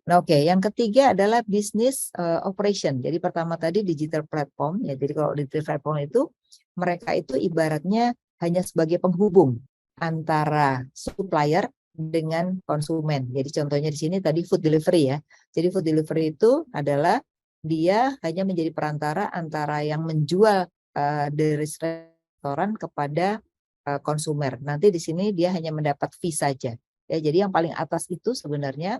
Nah, oke, yang ketiga adalah business operation. Jadi pertama tadi digital platform ya. Jadi kalau digital platform itu mereka itu ibaratnya hanya sebagai penghubung antara supplier dengan konsumen. Jadi contohnya di sini tadi food delivery ya. Jadi food delivery itu adalah dia hanya menjadi perantara antara yang menjual dari restoran kepada konsumer. Nanti di sini dia hanya mendapat fee saja. Ya, jadi yang paling atas itu sebenarnya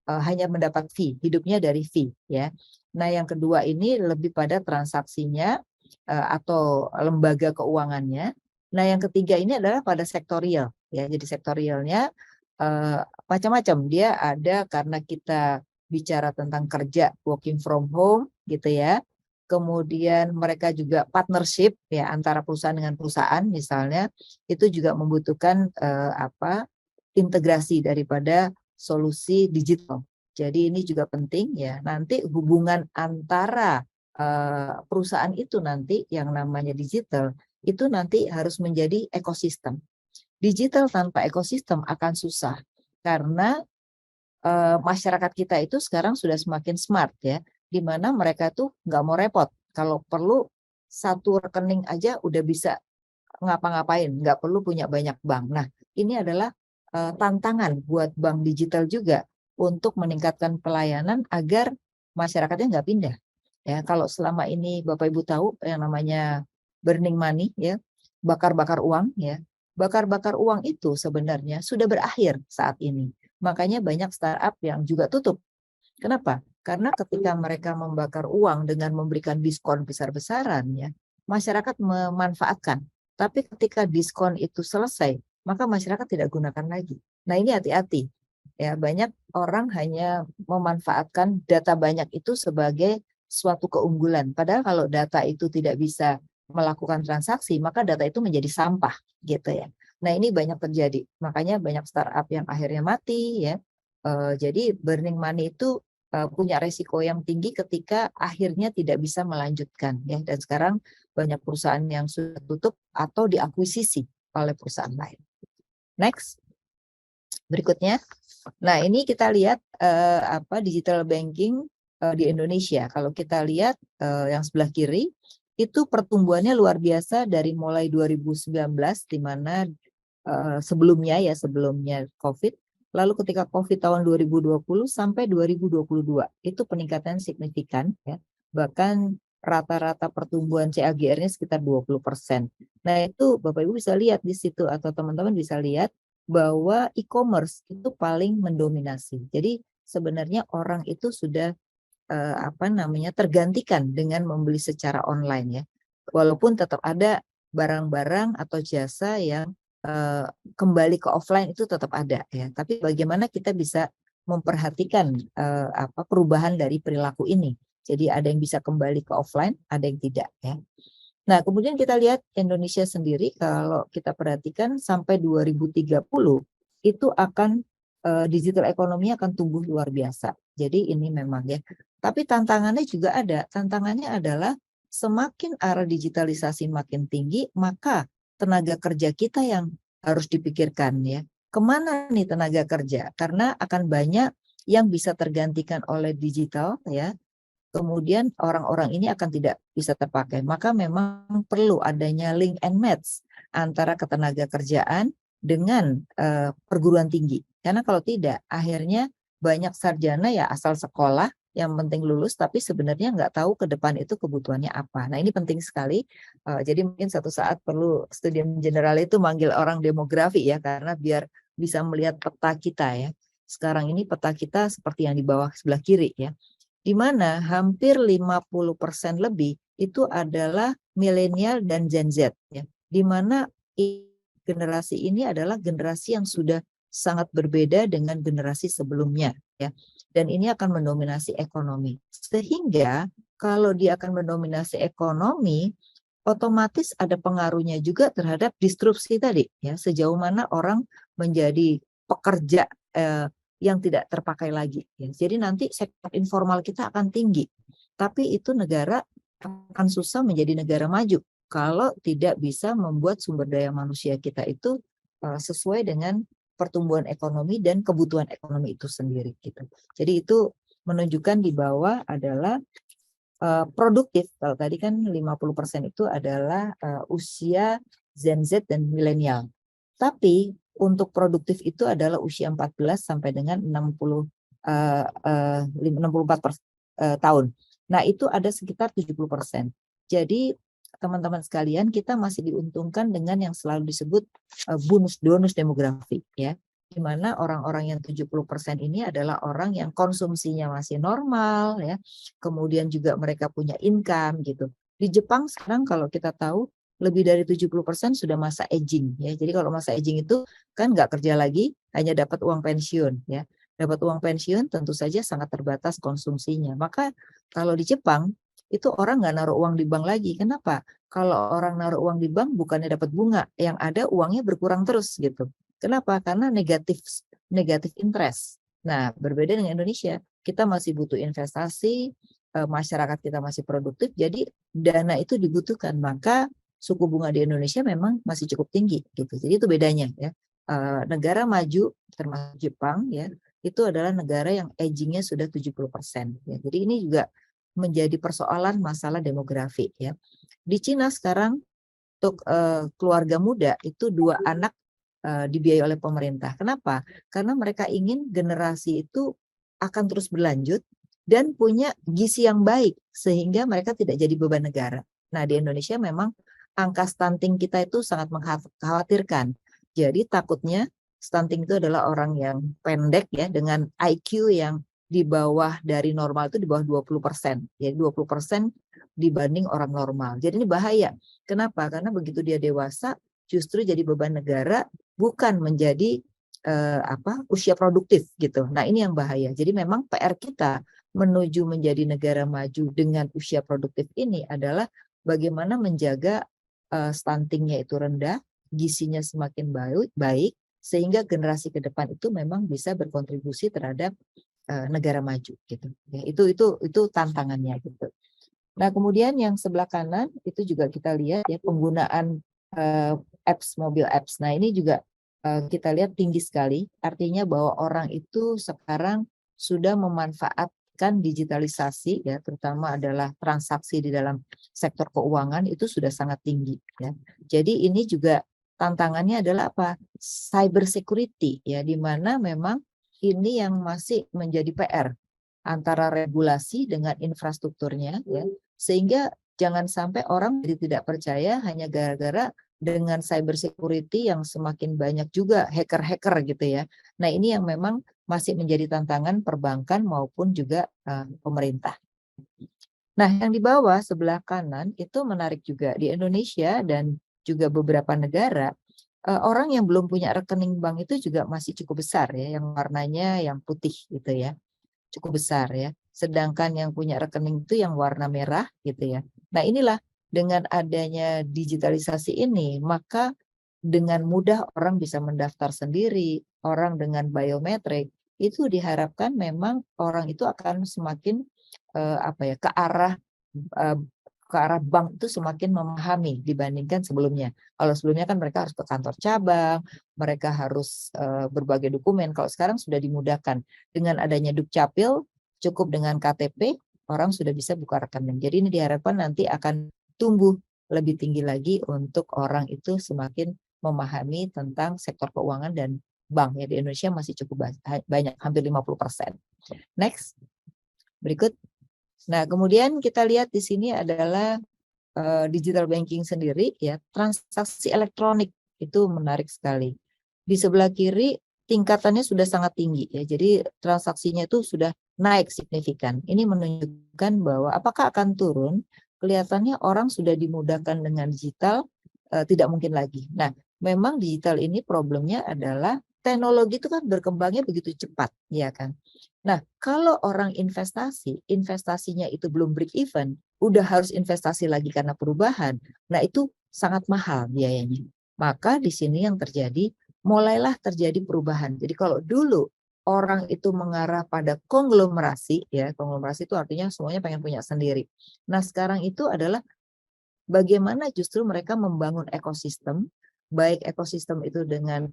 hanya mendapat fee, hidupnya dari fee ya. Nah, yang kedua ini lebih pada transaksinya atau lembaga keuangannya. Nah, yang ketiga ini adalah pada sektorial ya. Jadi sektorialnya macam-macam. Dia ada karena kita bicara tentang kerja working from home gitu ya. Kemudian mereka juga partnership ya antara perusahaan dengan perusahaan misalnya itu juga membutuhkan integrasi daripada solusi digital. Jadi ini juga penting ya. Nanti hubungan antara perusahaan itu nanti yang namanya digital itu nanti harus menjadi ekosistem. Digital tanpa ekosistem akan susah karena masyarakat kita itu sekarang sudah semakin smart ya, di mana mereka tuh nggak mau repot. Kalau perlu satu rekening aja udah bisa ngapa-ngapain, nggak perlu punya banyak bank. Nah, ini adalah tantangan buat bank digital juga untuk meningkatkan pelayanan agar masyarakatnya nggak pindah. Ya, kalau selama ini Bapak Ibu tahu yang namanya burning money ya, bakar-bakar uang ya. Bakar-bakar uang itu sebenarnya sudah berakhir saat ini. Makanya banyak startup yang juga tutup. Kenapa? Karena ketika mereka membakar uang dengan memberikan diskon besar-besaran ya, masyarakat memanfaatkan. Tapi ketika diskon itu selesai, maka masyarakat tidak gunakan lagi. Nah, ini hati-hati. Ya, banyak orang hanya memanfaatkan data banyak itu sebagai suatu keunggulan. Padahal kalau data itu tidak bisa melakukan transaksi, maka data itu menjadi sampah gitu ya. Nah, ini banyak terjadi. Makanya banyak startup yang akhirnya mati ya. Jadi burning money itu punya resiko yang tinggi ketika akhirnya tidak bisa melanjutkan ya. Dan sekarang banyak perusahaan yang sudah tutup atau diakuisisi oleh perusahaan lain. Next. Berikutnya. Nah, ini kita lihat digital banking di Indonesia. Kalau kita lihat yang sebelah kiri itu pertumbuhannya luar biasa dari mulai 2019 di mana sebelumnya COVID, lalu ketika COVID tahun 2020 sampai 2022 itu peningkatan signifikan ya. Bahkan rata-rata pertumbuhan CAGR-nya sekitar 20%. Nah, itu Bapak Ibu bisa lihat di situ atau teman-teman bisa lihat bahwa e-commerce itu paling mendominasi. Jadi sebenarnya orang itu sudah tergantikan dengan membeli secara online ya. Walaupun tetap ada barang-barang atau jasa yang kembali ke offline itu tetap ada ya. Tapi bagaimana kita bisa memperhatikan perubahan dari perilaku ini. Jadi ada yang bisa kembali ke offline, ada yang tidak ya. Nah, kemudian kita lihat Indonesia sendiri kalau kita perhatikan sampai 2030 itu akan digital ekonomi akan tumbuh luar biasa. Jadi ini memang ya. Tapi tantangannya juga ada. Tantangannya adalah semakin arah digitalisasi makin tinggi, maka tenaga kerja kita yang harus dipikirkan ya. Kemana nih tenaga kerja? Karena akan banyak yang bisa tergantikan oleh digital ya. Kemudian orang-orang ini akan tidak bisa terpakai. Maka memang perlu adanya link and match antara ketenaga kerjaan dengan perguruan tinggi. Karena kalau tidak, akhirnya banyak sarjana ya asal sekolah, yang penting lulus, tapi sebenarnya nggak tahu ke depan itu kebutuhannya apa. Nah ini penting sekali. Jadi mungkin suatu saat perlu studium general itu manggil orang demografi ya, karena biar bisa melihat peta kita ya. Sekarang ini peta kita seperti yang di bawah sebelah kiri ya, di mana hampir 50% lebih itu adalah milenial dan Gen Z ya, di mana generasi ini adalah generasi yang sudah sangat berbeda dengan generasi sebelumnya ya, dan ini akan mendominasi ekonomi. Sehingga kalau dia akan mendominasi ekonomi, otomatis ada pengaruhnya juga terhadap disrupsi tadi ya, sejauh mana orang menjadi pekerja yang tidak terpakai lagi ya. Jadi nanti sektor informal kita akan tinggi, tapi itu negara akan susah menjadi negara maju kalau tidak bisa membuat sumber daya manusia kita itu sesuai dengan pertumbuhan ekonomi dan kebutuhan ekonomi itu sendiri gitu. Jadi itu menunjukkan di bawah adalah produktif. Kalau tadi kan 50% itu adalah usia Gen Z dan milenial. Tapi untuk produktif itu adalah usia 14 sampai dengan 64 tahun. Nah, itu ada sekitar 70%. Jadi teman-teman sekalian, kita masih diuntungkan dengan yang selalu disebut bonus demografi ya, di mana orang-orang yang 70% ini adalah orang yang konsumsinya masih normal ya, kemudian juga mereka punya income gitu. Di Jepang sekarang kalau kita tahu lebih dari 70% sudah masa aging ya. Jadi kalau masa aging itu kan nggak kerja lagi, hanya dapat uang pensiun ya. Dapat uang pensiun tentu saja sangat terbatas konsumsinya. Maka kalau di Jepang itu orang nggak naruh uang di bank lagi. Kenapa? Kalau orang naruh uang di bank bukannya dapat bunga, yang ada uangnya berkurang terus gitu. Kenapa? Karena negatif interest. Nah, berbeda dengan Indonesia, kita masih butuh investasi, masyarakat kita masih produktif, jadi dana itu dibutuhkan. Maka suku bunga di Indonesia memang masih cukup tinggi gitu. Jadi itu bedanya ya. Negara maju termasuk Jepang ya, itu adalah negara yang agingnya sudah 70%. Ya. Jadi ini juga menjadi persoalan masalah demografi ya. Di Cina sekarang untuk keluarga muda itu 2 anak dibiayai oleh pemerintah. Kenapa? Karena mereka ingin generasi itu akan terus berlanjut dan punya gizi yang baik sehingga mereka tidak jadi beban negara. Nah, di Indonesia memang angka stunting kita itu sangat mengkhawatirkan. Jadi takutnya stunting itu adalah orang yang pendek ya, dengan IQ yang di bawah dari normal itu di bawah 20%. Jadi 20% dibanding orang normal. Jadi ini bahaya. Kenapa? Karena begitu dia dewasa justru jadi beban negara, bukan menjadi usia produktif gitu. Nah, ini yang bahaya. Jadi memang PR kita menuju menjadi negara maju dengan usia produktif ini adalah bagaimana menjaga stuntingnya itu rendah, gizinya semakin baik sehingga generasi ke depan itu memang bisa berkontribusi terhadap negara maju gitu. Ya, itu tantangannya gitu. Nah, kemudian yang sebelah kanan itu juga kita lihat ya penggunaan apps, mobil apps. Nah, ini juga kita lihat tinggi sekali. Artinya bahwa orang itu sekarang sudah memanfaatkan digitalisasi ya, terutama adalah transaksi di dalam sektor keuangan itu sudah sangat tinggi ya. Jadi ini juga tantangannya adalah apa? Cyber security ya, di mana memang ini yang masih menjadi PR antara regulasi dengan infrastrukturnya ya, sehingga jangan sampai orang jadi tidak percaya hanya gara-gara dengan cyber security yang semakin banyak juga hacker-hacker gitu ya. Nah, ini yang memang masih menjadi tantangan perbankan maupun juga pemerintah. Nah, yang di bawah sebelah kanan itu menarik juga, di Indonesia dan juga beberapa negara orang yang belum punya rekening bank itu juga masih cukup besar ya, yang warnanya yang putih gitu ya, cukup besar ya. Sedangkan yang punya rekening itu yang warna merah gitu ya. Nah, inilah dengan adanya digitalisasi ini, maka dengan mudah orang bisa mendaftar sendiri, orang dengan biometrik, itu diharapkan memang orang itu akan semakin ke arah ke arah bank itu semakin memahami dibandingkan sebelumnya. Kalau sebelumnya kan mereka harus ke kantor cabang, mereka harus berbagai dokumen. Kalau sekarang sudah dimudahkan dengan adanya Dukcapil, cukup dengan KTP, orang sudah bisa buka rekening. Jadi ini diharapkan nanti akan tumbuh lebih tinggi lagi untuk orang itu semakin memahami tentang sektor keuangan dan bank. Ya, di Indonesia masih cukup banyak, hampir 50%. Next, berikut. Nah, kemudian kita lihat di sini adalah digital banking sendiri, ya, transaksi elektronik itu menarik sekali. Di sebelah kiri tingkatannya sudah sangat tinggi, ya, jadi transaksinya itu sudah naik signifikan. Ini menunjukkan bahwa apakah akan turun? Kelihatannya orang sudah dimudahkan dengan digital, tidak mungkin lagi. Nah, memang digital ini problemnya adalah teknologi itu kan berkembangnya begitu cepat, ya kan? Nah, kalau orang investasinya itu belum break even, udah harus investasi lagi karena perubahan. Nah, itu sangat mahal biayanya. Maka di sini yang terjadi, mulailah terjadi perubahan. Jadi kalau dulu orang itu mengarah pada konglomerasi, ya, konglomerasi itu artinya semuanya pengen punya sendiri. Nah, sekarang itu adalah bagaimana justru mereka membangun ekosistem, baik ekosistem itu dengan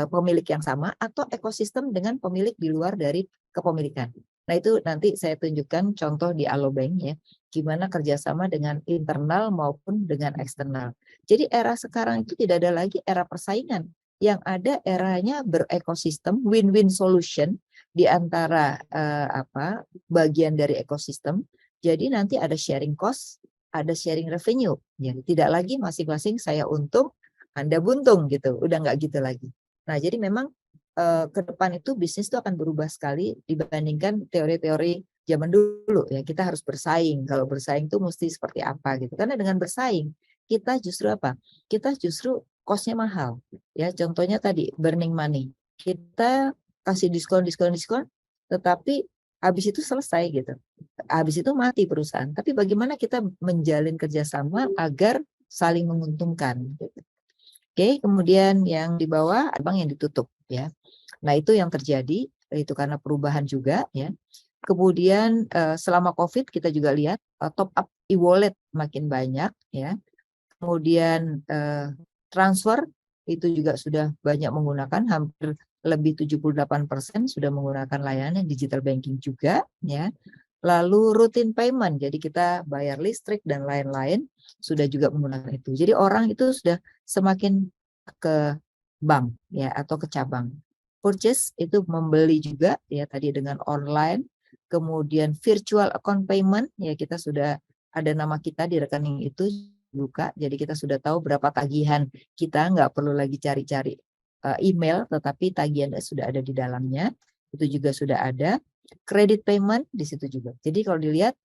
pemilik yang sama atau ekosistem dengan pemilik di luar dari kepemilikan. Nah, itu nanti saya tunjukkan contoh di Alobank, ya, gimana kerjasama dengan internal maupun dengan eksternal. Jadi era sekarang itu tidak ada lagi era persaingan, yang ada eranya berekosistem, win-win solution di antara bagian dari ekosistem. Jadi nanti ada sharing cost, ada sharing revenue. Jadi tidak lagi masing-masing saya untung, Anda buntung gitu. Udah nggak gitu lagi. Nah, jadi memang ke depan itu bisnis itu akan berubah sekali dibandingkan teori-teori zaman dulu, ya. Kita harus bersaing. Kalau bersaing itu mesti seperti apa gitu. Karena dengan bersaing kita justru apa? Kita justru cost-nya mahal. Ya, contohnya tadi burning money. Kita kasih diskon, tetapi habis itu selesai gitu. Habis itu mati perusahaan. Tapi bagaimana kita menjalin kerjasama agar saling menguntungkan gitu. Oke, kemudian yang di bawah bank yang ditutup, ya. Nah, itu yang terjadi, itu karena perubahan juga, ya. Kemudian selama COVID kita juga lihat top up e-wallet makin banyak, ya. Kemudian transfer itu juga sudah banyak menggunakan, hampir lebih 78% sudah menggunakan layanan digital banking juga, ya. Lalu routine payment, jadi kita bayar listrik dan lain-lain sudah juga menggunakan itu. Jadi orang itu sudah semakin ke bank, ya, atau ke cabang. Purchase itu membeli juga, ya, tadi dengan online. Kemudian virtual account payment, ya, kita sudah ada nama kita di rekening itu buka, jadi kita sudah tahu berapa tagihan kita, nggak perlu lagi cari-cari email, tetapi tagihannya sudah ada di dalamnya. Itu juga sudah ada. Credit payment di situ juga. Jadi kalau dilihat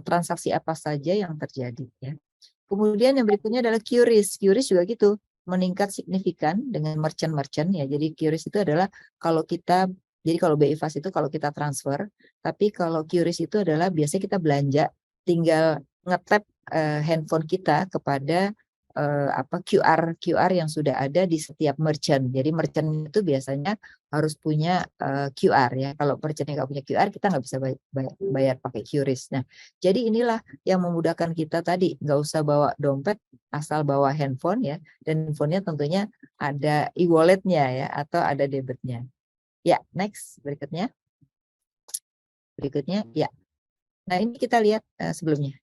transaksi apa saja yang terjadi, ya. Kemudian yang berikutnya adalah QRIS. QRIS juga gitu, meningkat signifikan dengan merchant-merchant, ya. Jadi QRIS itu adalah jadi kalau BI Fast itu kalau kita transfer, tapi kalau QRIS itu adalah biasanya kita belanja, tinggal nge-tap handphone kita kepada QR yang sudah ada di setiap merchant. Jadi merchant itu biasanya harus punya QR, ya. Kalau merchantnya nggak punya QR, kita nggak bisa bayar pakai QRIS. Nah, jadi inilah yang memudahkan kita tadi, nggak usah bawa dompet, asal bawa handphone, ya. Dan handphonenya tentunya ada e-walletnya, ya, atau ada debitnya. Ya, next berikutnya. Ya. Nah, ini kita lihat sebelumnya,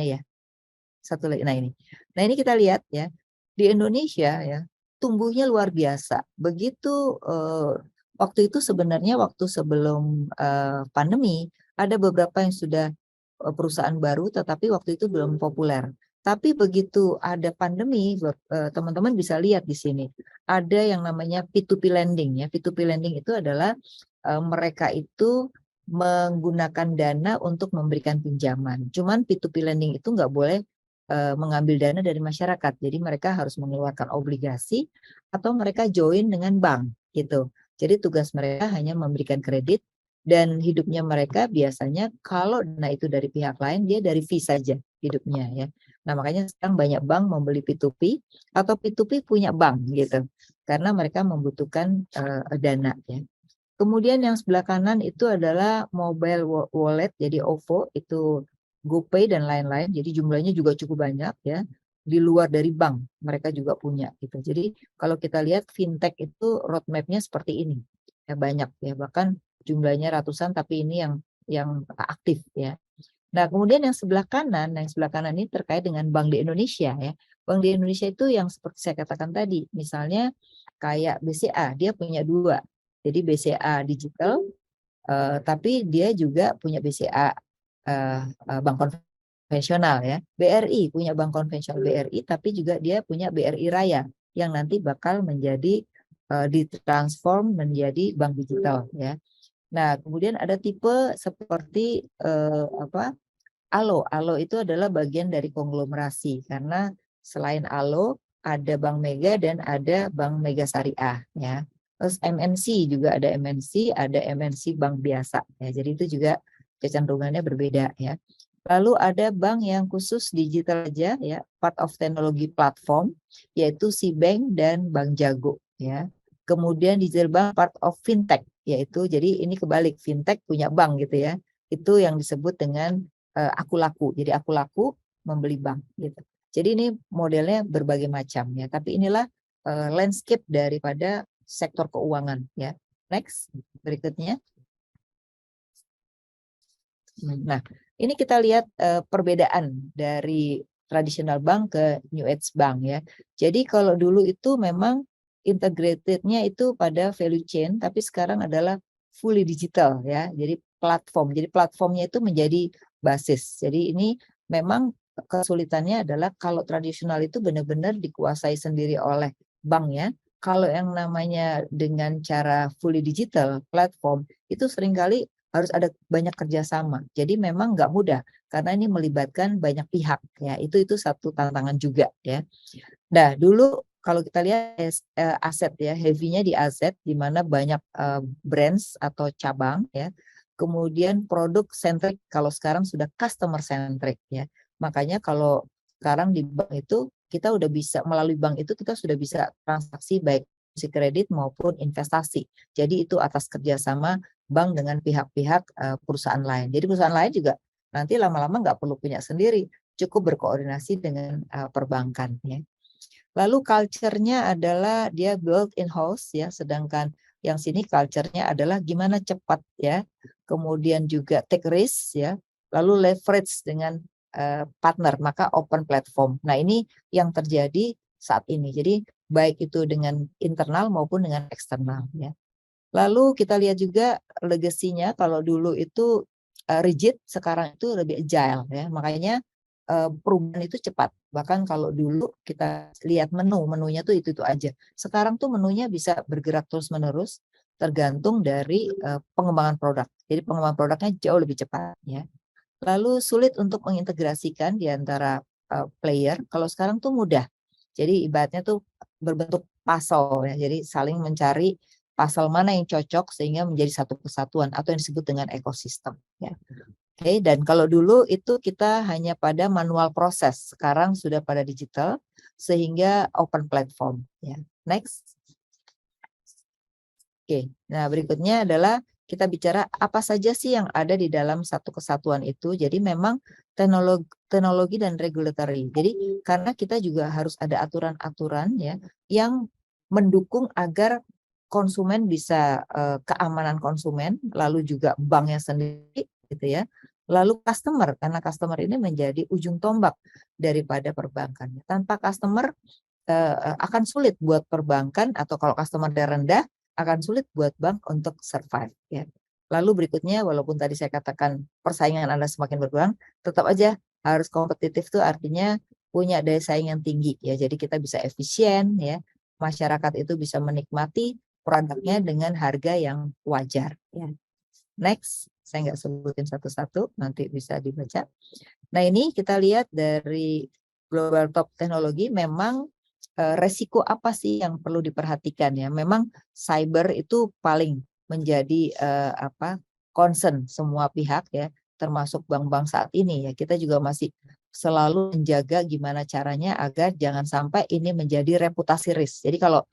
ya. Satu lagi, nah ini kita lihat, ya, di Indonesia, ya, tumbuhnya luar biasa. Begitu waktu itu sebenarnya waktu sebelum pandemi ada beberapa yang sudah perusahaan baru, tetapi waktu itu belum populer. Tapi begitu ada pandemi, teman-teman bisa lihat di sini ada yang namanya P2P lending, ya. P2P lending itu adalah mereka itu menggunakan dana untuk memberikan pinjaman. Cuman P2P lending itu nggak boleh mengambil dana dari masyarakat. Jadi mereka harus mengeluarkan obligasi atau mereka join dengan bank gitu. Jadi tugas mereka hanya memberikan kredit dan hidupnya mereka biasanya kalau dana itu dari pihak lain dia dari fee saja hidupnya, ya. Nah, makanya sekarang banyak bank membeli P2P atau P2P punya bank gitu. Karena mereka membutuhkan dana, ya. Kemudian yang sebelah kanan itu adalah mobile wallet, jadi OVO itu GoPay dan lain-lain. Jadi jumlahnya juga cukup banyak ya. Di luar dari bank mereka juga punya gitu. Jadi kalau kita lihat fintech itu roadmap-nya seperti ini. Ya banyak ya, bahkan jumlahnya ratusan, tapi ini yang aktif ya. Nah, kemudian yang sebelah kanan ini terkait dengan Bank di Indonesia ya. Bank di Indonesia itu yang seperti saya katakan tadi, misalnya kayak BCA, dia punya dua. Jadi BCA digital, tapi dia juga punya BCA bank konvensional ya. BRI punya bank konvensional BRI, tapi juga dia punya BRI Raya yang nanti bakal menjadi ditransform menjadi bank digital ya. Nah, kemudian ada tipe seperti Alo. Alo itu adalah bagian dari konglomerasi karena selain Alo ada Bank Mega dan ada Bank Mega Syariah ya. Terus MNC juga ada MNC bank biasa ya. Jadi itu juga kecenderungannya berbeda ya. Lalu ada bank yang khusus digital aja ya, part of teknologi platform, yaitu Bank dan Bank Jago ya. Kemudian digital bank part of fintech, yaitu jadi ini kebalik, fintech punya bank gitu ya. Itu yang disebut dengan aku laku. Jadi aku laku membeli bank gitu. Jadi ini modelnya berbagai macam ya. Tapi inilah landscape daripada sektor keuangan ya. Next, berikutnya. Nah, ini kita lihat perbedaan dari tradisional bank ke new age bank ya. Jadi kalau dulu itu memang integratednya itu pada value chain, tapi sekarang adalah fully digital ya. Jadi platform. Jadi platformnya itu menjadi basis. Jadi ini memang kesulitannya adalah kalau tradisional itu benar-benar dikuasai sendiri oleh banknya. Kalau yang namanya dengan cara fully digital platform itu seringkali harus ada banyak kerjasama. Jadi memang nggak mudah karena ini melibatkan banyak pihak ya. Itu satu tantangan juga ya. Nah dulu kalau kita lihat aset ya, heavy-nya di aset di mana banyak brands atau cabang ya. Kemudian produk centric, kalau sekarang sudah customer centric ya. Makanya kalau sekarang di bank itu kita udah bisa melalui bank itu kita sudah bisa transaksi baik kredit maupun investasi. Jadi itu atas kerjasama bank dengan pihak-pihak perusahaan lain. Jadi perusahaan lain juga nanti lama-lama nggak perlu punya sendiri, cukup berkoordinasi dengan perbankan ya. Lalu culture-nya adalah dia build in-house ya, sedangkan yang sini culture-nya adalah gimana cepat ya, kemudian juga take risk ya, lalu leverage dengan partner, maka open platform. Nah ini yang terjadi saat ini. Jadi baik itu dengan internal maupun dengan eksternal ya. Lalu kita lihat juga legasinya, kalau dulu itu rigid, sekarang itu lebih agile ya. Makanya perubahan itu cepat. Bahkan kalau dulu kita lihat menunya tuh itu aja. Sekarang tuh menunya bisa bergerak terus-menerus tergantung dari pengembangan produk. Jadi pengembangan produknya jauh lebih cepat ya. Lalu sulit untuk mengintegrasikan di antara player. Kalau sekarang tuh mudah. Jadi ibaratnya tuh berbentuk puzzle ya. Jadi saling mencari pasal mana yang cocok sehingga menjadi satu kesatuan atau yang disebut dengan ekosistem ya. Oke, dan kalau dulu itu kita hanya pada manual proses, sekarang sudah pada digital sehingga open platform ya. Next. Oke, nah berikutnya adalah kita bicara apa saja sih yang ada di dalam satu kesatuan itu. Jadi memang teknologi dan regulatory. Jadi karena kita juga harus ada aturan-aturan ya yang mendukung agar konsumen bisa keamanan konsumen, lalu juga banknya sendiri gitu ya. Lalu customer, karena customer ini menjadi ujung tombak daripada perbankan. Tanpa customer akan sulit buat perbankan, atau kalau customer rendah akan sulit buat bank untuk survive ya. Lalu berikutnya, walaupun tadi saya katakan persaingan Anda semakin berkurang, tetap aja harus kompetitif tuh artinya punya daya saing yang tinggi ya. Jadi kita bisa efisien ya. Masyarakat itu bisa menikmati produknya dengan harga yang wajar ya. Next, saya nggak sebutin satu-satu, nanti bisa dibaca. Nah ini kita lihat dari global top teknologi, memang resiko apa sih yang perlu diperhatikan ya. Memang cyber itu paling menjadi concern semua pihak ya, termasuk bank-bank saat ini ya. Kita juga masih selalu menjaga gimana caranya agar jangan sampai ini menjadi reputasi risk. Jadi kalau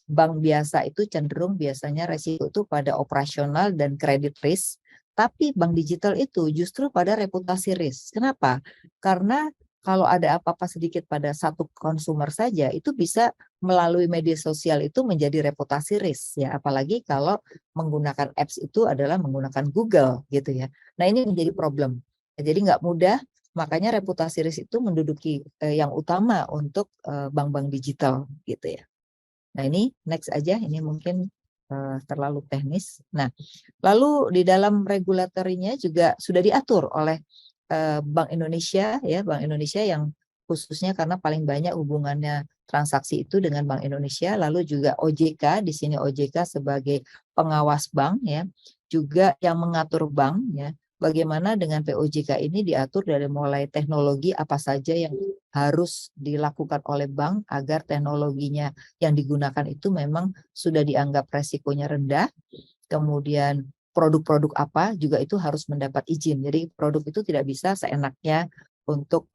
bank biasa itu cenderung biasanya resiko itu pada operasional dan kredit risk. Tapi bank digital itu justru pada reputasi risk. Kenapa? Karena kalau ada apa-apa sedikit pada satu konsumer saja, itu bisa melalui media sosial itu menjadi reputasi risk ya. Apalagi kalau menggunakan apps itu adalah menggunakan Google gitu ya. Nah ini menjadi problem. Jadi nggak mudah, makanya reputasi risk itu menduduki yang utama untuk bank-bank digital gitu ya. Nah ini next aja, ini mungkin terlalu teknis. Nah, lalu di dalam regulatorinya juga sudah diatur oleh Bank Indonesia ya, Bank Indonesia yang khususnya karena paling banyak hubungannya transaksi itu dengan Bank Indonesia, lalu juga OJK, di sini OJK sebagai pengawas bank ya, juga yang mengatur bank ya. Bagaimana dengan POJK ini diatur dari mulai teknologi apa saja yang harus dilakukan oleh bank agar teknologinya yang digunakan itu memang sudah dianggap resikonya rendah, kemudian produk-produk apa juga itu harus mendapat izin. Jadi produk itu tidak bisa seenaknya untuk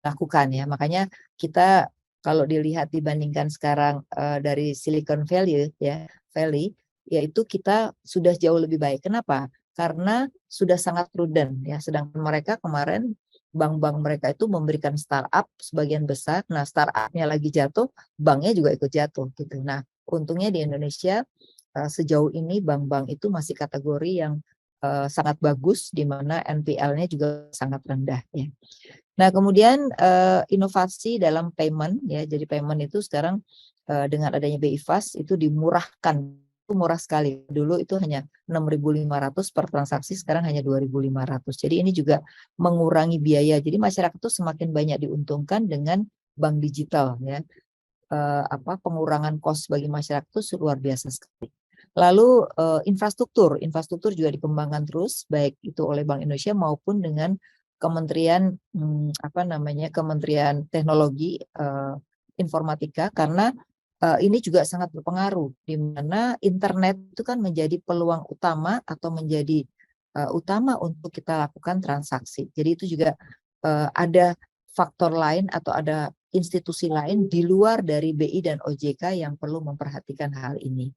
lakukan ya. Makanya kita kalau dilihat dibandingkan sekarang dari Silicon Valley yaitu kita sudah jauh lebih baik. Kenapa? Karena sudah sangat prudent ya. Sedangkan mereka kemarin bank-bank mereka itu memberikan startup sebagian besar. Nah, startupnya lagi jatuh, banknya juga ikut jatuh gitu. Nah, untungnya di Indonesia sejauh ini bank-bank itu masih kategori yang sangat bagus, di mana NPL-nya juga sangat rendah ya. Nah kemudian inovasi dalam payment ya, jadi payment itu sekarang dengan adanya BI Fast itu dimurahkan, itu murah sekali. Dulu itu hanya 6.500 per transaksi, sekarang hanya 2.500. Jadi ini juga mengurangi biaya. Jadi masyarakat itu semakin banyak diuntungkan dengan bank digital ya. Pengurangan cost bagi masyarakat itu luar biasa sekali. Lalu infrastruktur juga dikembangkan terus, baik itu oleh Bank Indonesia maupun dengan Kementerian Kementerian Teknologi Informatika, karena ini juga sangat berpengaruh, di mana internet itu kan menjadi peluang utama atau menjadi utama untuk kita lakukan transaksi. Jadi itu juga ada faktor lain atau ada institusi lain di luar dari BI dan OJK yang perlu memperhatikan hal ini.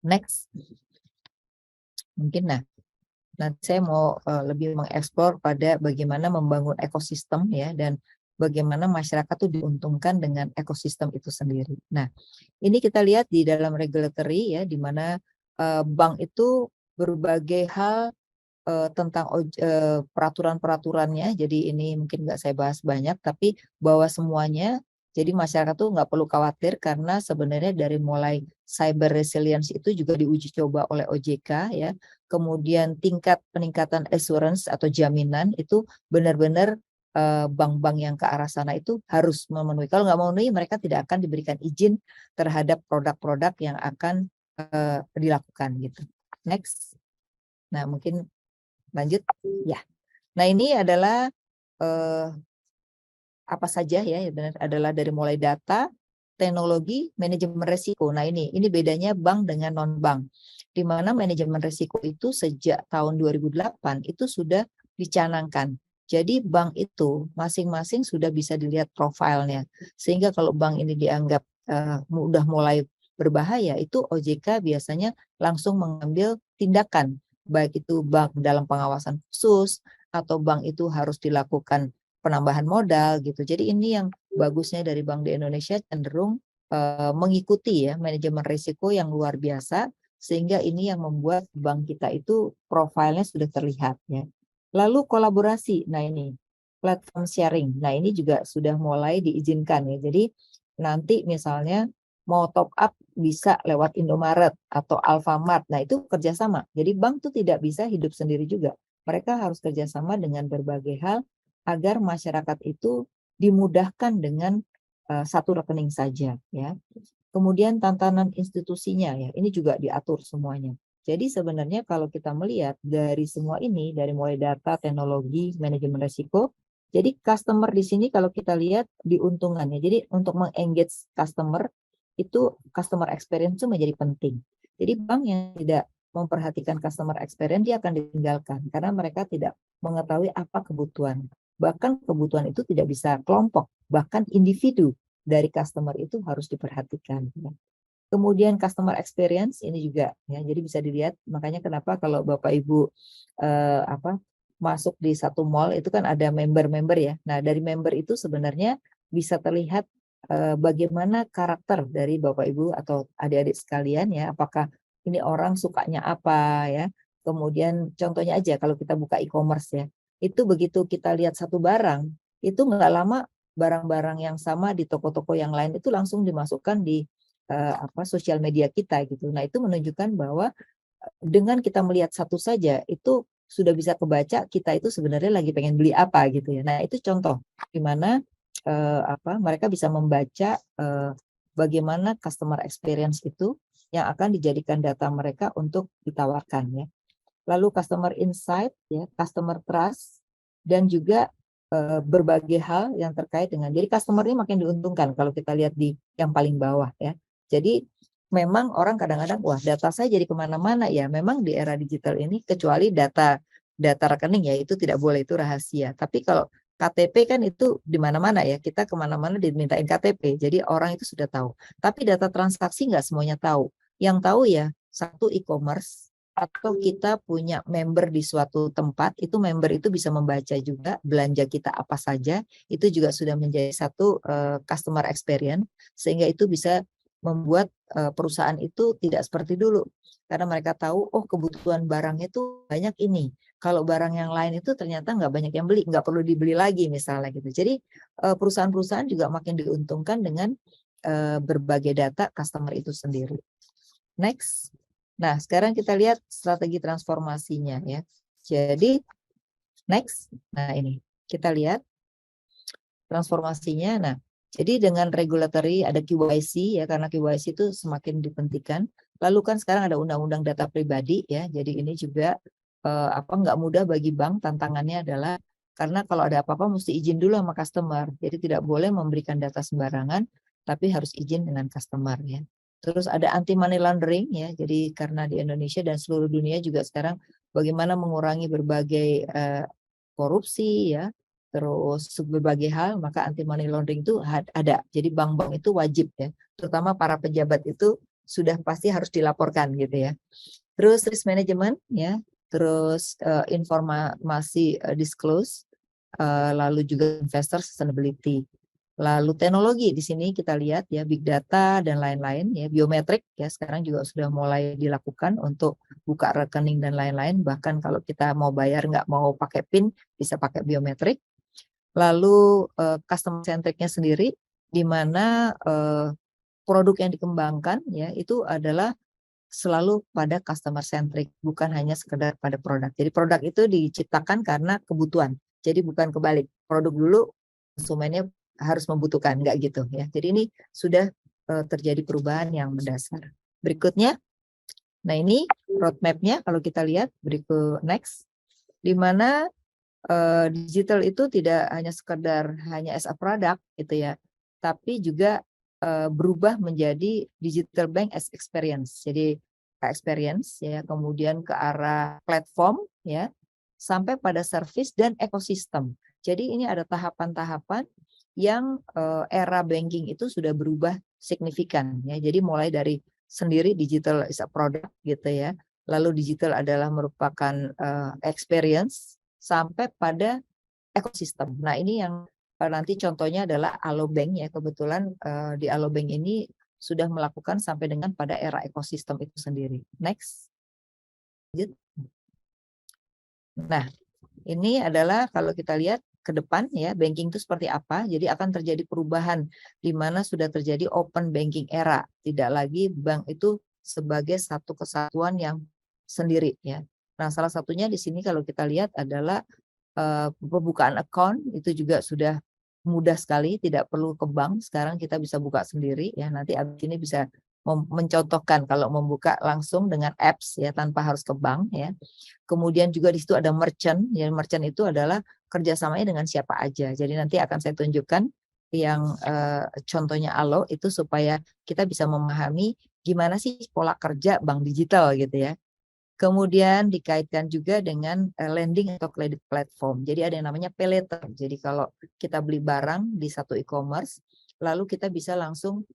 Next, mungkin nanti saya mau lebih mengeksplor pada bagaimana membangun ekosistem ya, dan bagaimana masyarakat tuh diuntungkan dengan ekosistem itu sendiri. Nah, ini kita lihat di dalam regulatory ya, di mana bank itu berbagai hal tentang peraturan-peraturannya. Jadi ini mungkin nggak saya bahas banyak, tapi bahwa semuanya. Jadi masyarakat tuh nggak perlu khawatir, karena sebenarnya dari mulai cyber resilience itu juga diuji coba oleh OJK ya. Kemudian tingkat peningkatan assurance atau jaminan itu benar-benar bank-bank yang ke arah sana itu harus memenuhi. Kalau nggak memenuhi, mereka tidak akan diberikan izin terhadap produk-produk yang akan dilakukan gitu. Next. Nah mungkin lanjut ya. Nah ini adalah apa saja ya, benar adalah dari mulai data, teknologi, manajemen resiko. Nah ini bedanya bank dengan non bank, di mana manajemen resiko itu sejak tahun 2008 itu sudah dicanangkan. Jadi bank itu masing-masing sudah bisa dilihat profilnya, sehingga kalau bank ini dianggap udah mulai berbahaya, itu OJK biasanya langsung mengambil tindakan, baik itu bank dalam pengawasan khusus atau bank itu harus dilakukan penambahan modal gitu. Jadi ini yang bagusnya dari Bank di Indonesia, cenderung mengikuti ya manajemen risiko yang luar biasa, sehingga ini yang membuat bank kita itu profilnya sudah terlihat ya. Lalu kolaborasi, nah ini platform sharing, nah ini juga sudah mulai diizinkan ya. Jadi nanti misalnya mau top up bisa lewat Indomaret atau Alfamart, nah itu kerjasama. Jadi bank tuh tidak bisa hidup sendiri juga. Mereka harus kerjasama dengan berbagai hal agar masyarakat itu dimudahkan dengan satu rekening saja ya. Kemudian tantangan institusinya ya, ini juga diatur semuanya. Jadi sebenarnya kalau kita melihat dari semua ini, dari mulai data, teknologi, manajemen risiko, jadi customer di sini kalau kita lihat diuntungkannya. Jadi untuk mengengage customer itu customer experience itu menjadi penting. Jadi bank yang tidak memperhatikan customer experience dia akan ditinggalkan karena mereka tidak mengetahui apa kebutuhan. Bahkan kebutuhan itu tidak bisa kelompok, bahkan individu dari customer itu harus diperhatikan. Kemudian customer experience ini juga ya, jadi bisa dilihat makanya kenapa kalau Bapak Ibu masuk di satu mall itu kan ada member-member ya. Nah, dari member itu sebenarnya bisa terlihat bagaimana karakter dari Bapak Ibu atau adik-adik sekalian ya, apakah ini orang sukanya apa ya. Kemudian contohnya aja kalau kita buka e-commerce ya, itu begitu kita lihat satu barang, itu nggak lama barang-barang yang sama di toko-toko yang lain itu langsung dimasukkan di sosial media kita gitu. Nah, itu menunjukkan bahwa dengan kita melihat satu saja itu sudah bisa kebaca kita itu sebenarnya lagi pengen beli apa gitu ya. Nah, itu contoh di mana mereka bisa membaca bagaimana customer experience itu yang akan dijadikan data mereka untuk ditawarkan ya. Lalu customer insight ya, customer trust dan juga berbagai hal yang terkait dengan jadi customer ini makin diuntungkan kalau kita lihat di yang paling bawah ya. Jadi memang orang kadang-kadang wah data saya jadi kemana-mana ya. Memang di era digital ini kecuali data rekening ya itu tidak boleh itu rahasia. Tapi kalau KTP kan itu di mana-mana ya kita kemana-mana dimintain KTP. Jadi orang itu sudah tahu. Tapi data transaksi nggak semuanya tahu. Yang tahu ya satu e-commerce atau kita punya member di suatu tempat, itu member itu bisa membaca juga belanja kita apa saja, itu juga sudah menjadi satu customer experience, sehingga itu bisa membuat perusahaan itu tidak seperti dulu. Karena mereka tahu, oh kebutuhan barangnya itu banyak ini. Kalau barang yang lain itu ternyata nggak banyak yang beli, nggak perlu dibeli lagi misalnya gitu. Jadi perusahaan-perusahaan juga makin diuntungkan dengan berbagai data customer itu sendiri. Next. Nah, sekarang kita lihat strategi transformasinya ya. Jadi, next. Nah, ini kita lihat transformasinya. Nah, jadi dengan regulatory ada KYC ya, karena KYC itu semakin dipentingkan. Lalu kan sekarang ada undang-undang data pribadi ya. Jadi ini juga nggak mudah bagi bank. Tantangannya adalah karena kalau ada apa-apa mesti izin dulu sama customer. Jadi tidak boleh memberikan data sembarangan, tapi harus izin dengan customer ya. Terus ada anti money laundering ya. Jadi karena di Indonesia dan seluruh dunia juga sekarang bagaimana mengurangi berbagai korupsi ya. Terus berbagai hal maka anti money laundering itu ada. Jadi bank-bank itu wajib ya. Terutama para pejabat itu sudah pasti harus dilaporkan gitu ya. Terus risk management ya. Terus informasi disclose. Lalu juga investor sustainability. Lalu teknologi di sini kita lihat ya big data dan lain-lain ya biometrik ya sekarang juga sudah mulai dilakukan untuk buka rekening dan lain-lain bahkan kalau kita mau bayar nggak mau pakai PIN bisa pakai biometrik. Lalu customer centric-nya sendiri di mana produk yang dikembangkan ya itu adalah selalu pada customer centric bukan hanya sekedar pada produk. Jadi produk itu diciptakan karena kebutuhan. Jadi bukan kebalik. Produk dulu konsumennya harus membutuhkan, enggak gitu ya. Jadi ini sudah terjadi perubahan yang mendasar. Berikutnya, nah ini roadmap-nya kalau kita lihat berikut next, di mana digital itu tidak hanya sekedar hanya as a product gitu ya, tapi juga berubah menjadi digital bank as experience. Jadi experience ya, kemudian ke arah platform ya, sampai pada service dan ekosistem. Jadi ini ada tahapan-tahapan yang era banking itu sudah berubah signifikan ya. Jadi mulai dari sendiri digital is a product gitu ya. Lalu digital adalah merupakan experience sampai pada ekosistem. Nah, ini yang nanti contohnya adalah Alobank ya. Kebetulan di Alobank ini sudah melakukan sampai dengan pada era ekosistem itu sendiri. Next. Nah, ini adalah kalau kita lihat ke depan ya banking itu seperti apa. Jadi akan terjadi perubahan di mana sudah terjadi open banking era. Tidak lagi bank itu sebagai satu kesatuan yang sendiri ya. Nah, salah satunya di sini kalau kita lihat adalah pembukaan account itu juga sudah mudah sekali, tidak perlu ke bank. Sekarang kita bisa buka sendiri ya. Nanti abis ini bisa mencontohkan kalau membuka langsung dengan apps ya tanpa harus ke bank ya. Kemudian juga di situ ada merchant, ya merchant itu adalah kerjasamanya dengan siapa aja. Jadi nanti akan saya tunjukkan yang contohnya Alo itu supaya kita bisa memahami gimana sih pola kerja bank digital gitu ya. Kemudian dikaitkan juga dengan lending atau kredit platform. Jadi ada yang namanya pay later. Jadi kalau kita beli barang di satu e-commerce, lalu kita bisa langsung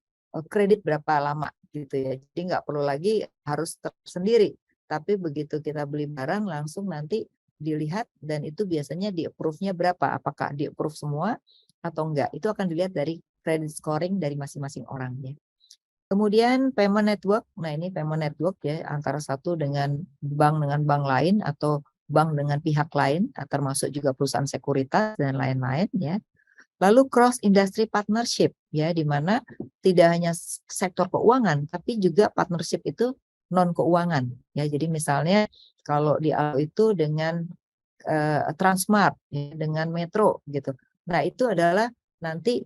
kredit berapa lama gitu ya. Jadi nggak perlu lagi harus tersendiri, tapi begitu kita beli barang langsung nanti dilihat dan itu biasanya di-approve-nya berapa, apakah di-approve semua atau enggak. Itu akan dilihat dari credit scoring dari masing-masing orang ya. Kemudian payment network, nah ini payment network ya antara satu dengan bank lain atau bank dengan pihak lain, termasuk juga perusahaan sekuritas dan lain-lain ya. Lalu cross industry partnership ya, di mana tidak hanya sektor keuangan tapi juga partnership itu non keuangan ya. Jadi misalnya kalau di ALO itu dengan Transmart ya, dengan Metro gitu. Nah, itu adalah nanti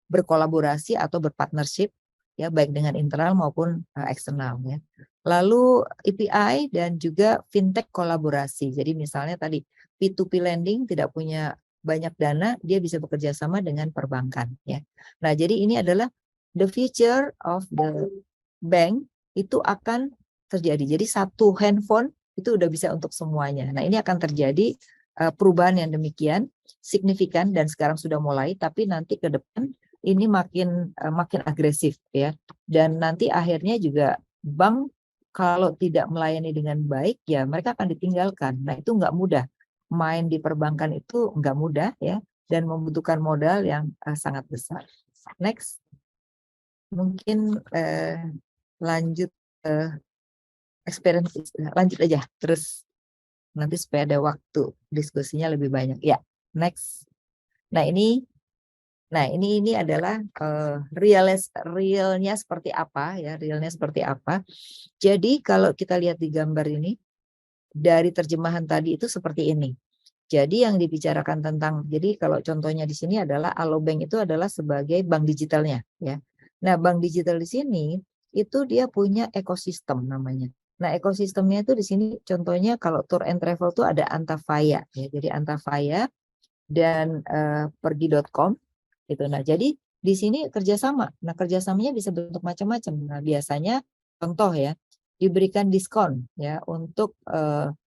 berkolaborasi atau berpartnership ya baik dengan internal maupun eksternal ya. Lalu API dan juga fintech kolaborasi. Jadi misalnya tadi P2P lending tidak punya banyak dana, dia bisa bekerja sama dengan perbankan ya. Nah, jadi ini adalah the future of the bank itu akan terjadi. Jadi satu handphone itu udah bisa untuk semuanya. Nah, ini akan terjadi perubahan yang demikian signifikan dan sekarang sudah mulai, tapi nanti ke depan ini makin agresif ya. Dan nanti akhirnya juga bank kalau tidak melayani dengan baik ya mereka akan ditinggalkan. Nah, itu nggak mudah. Main di perbankan itu nggak mudah ya dan membutuhkan modal yang sangat besar. Next. Mungkin lanjut experience, lanjut aja terus nanti supaya ada waktu diskusinya lebih banyak ya. Next. Nah ini adalah realnya seperti apa ya, realnya seperti apa. Jadi kalau kita lihat di gambar ini dari terjemahan tadi itu seperti ini. Jadi yang dibicarakan tentang, jadi kalau contohnya di sini adalah Alobank itu adalah sebagai bank digitalnya ya. Nah, bank digital di sini itu dia punya ekosistem namanya. Nah, ekosistemnya itu di sini contohnya kalau tour and travel itu ada Antafaya ya. Jadi Antafaya dan pergi.com gitu. Nah, jadi di sini kerjasama. Nah, kerjasamanya bisa bentuk macam-macam. Nah, biasanya contoh ya diberikan diskon ya untuk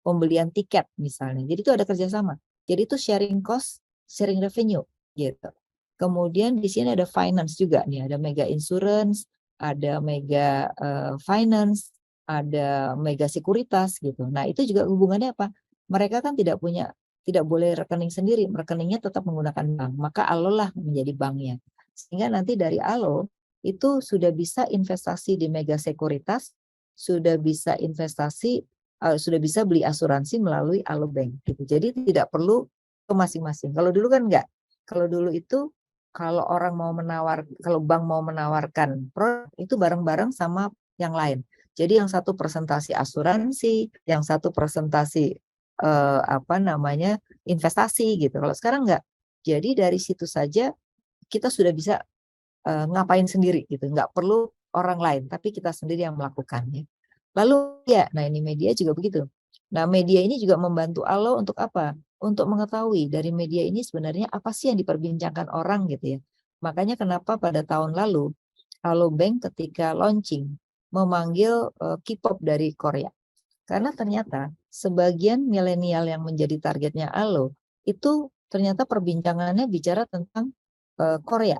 pembelian tiket misalnya. Jadi itu ada kerjasama. Jadi itu sharing cost, sharing revenue gitu. Kemudian di sini ada finance juga nih, ada Mega Insurance, ada Mega Finance, ada Mega Sekuritas gitu. Nah, itu juga hubungannya apa? Mereka kan tidak boleh rekening sendiri, rekeningnya tetap menggunakan bank. Maka Alo lah menjadi banknya. Sehingga nanti dari Alo itu sudah bisa investasi di Mega Sekuritas, sudah bisa investasi, sudah bisa beli asuransi melalui Alobank gitu. Jadi tidak perlu ke masing-masing. Kalau dulu kan enggak. Kalau dulu itu kalau bank mau menawarkan produk itu bareng-bareng sama yang lain. Jadi yang satu presentasi asuransi, yang satu presentasi investasi gitu. Kalau sekarang enggak. Jadi dari situ saja kita sudah bisa ngapain sendiri gitu. Enggak perlu orang lain, tapi kita sendiri yang melakukannya. Lalu ya, nah ini media juga begitu. Nah, media ini juga membantu Alo untuk apa? Untuk mengetahui dari media ini sebenarnya apa sih yang diperbincangkan orang gitu ya. Makanya kenapa pada tahun lalu Alobank ketika launching memanggil K-pop dari Korea. Karena ternyata sebagian milenial yang menjadi targetnya Alo itu ternyata perbincangannya bicara tentang Korea.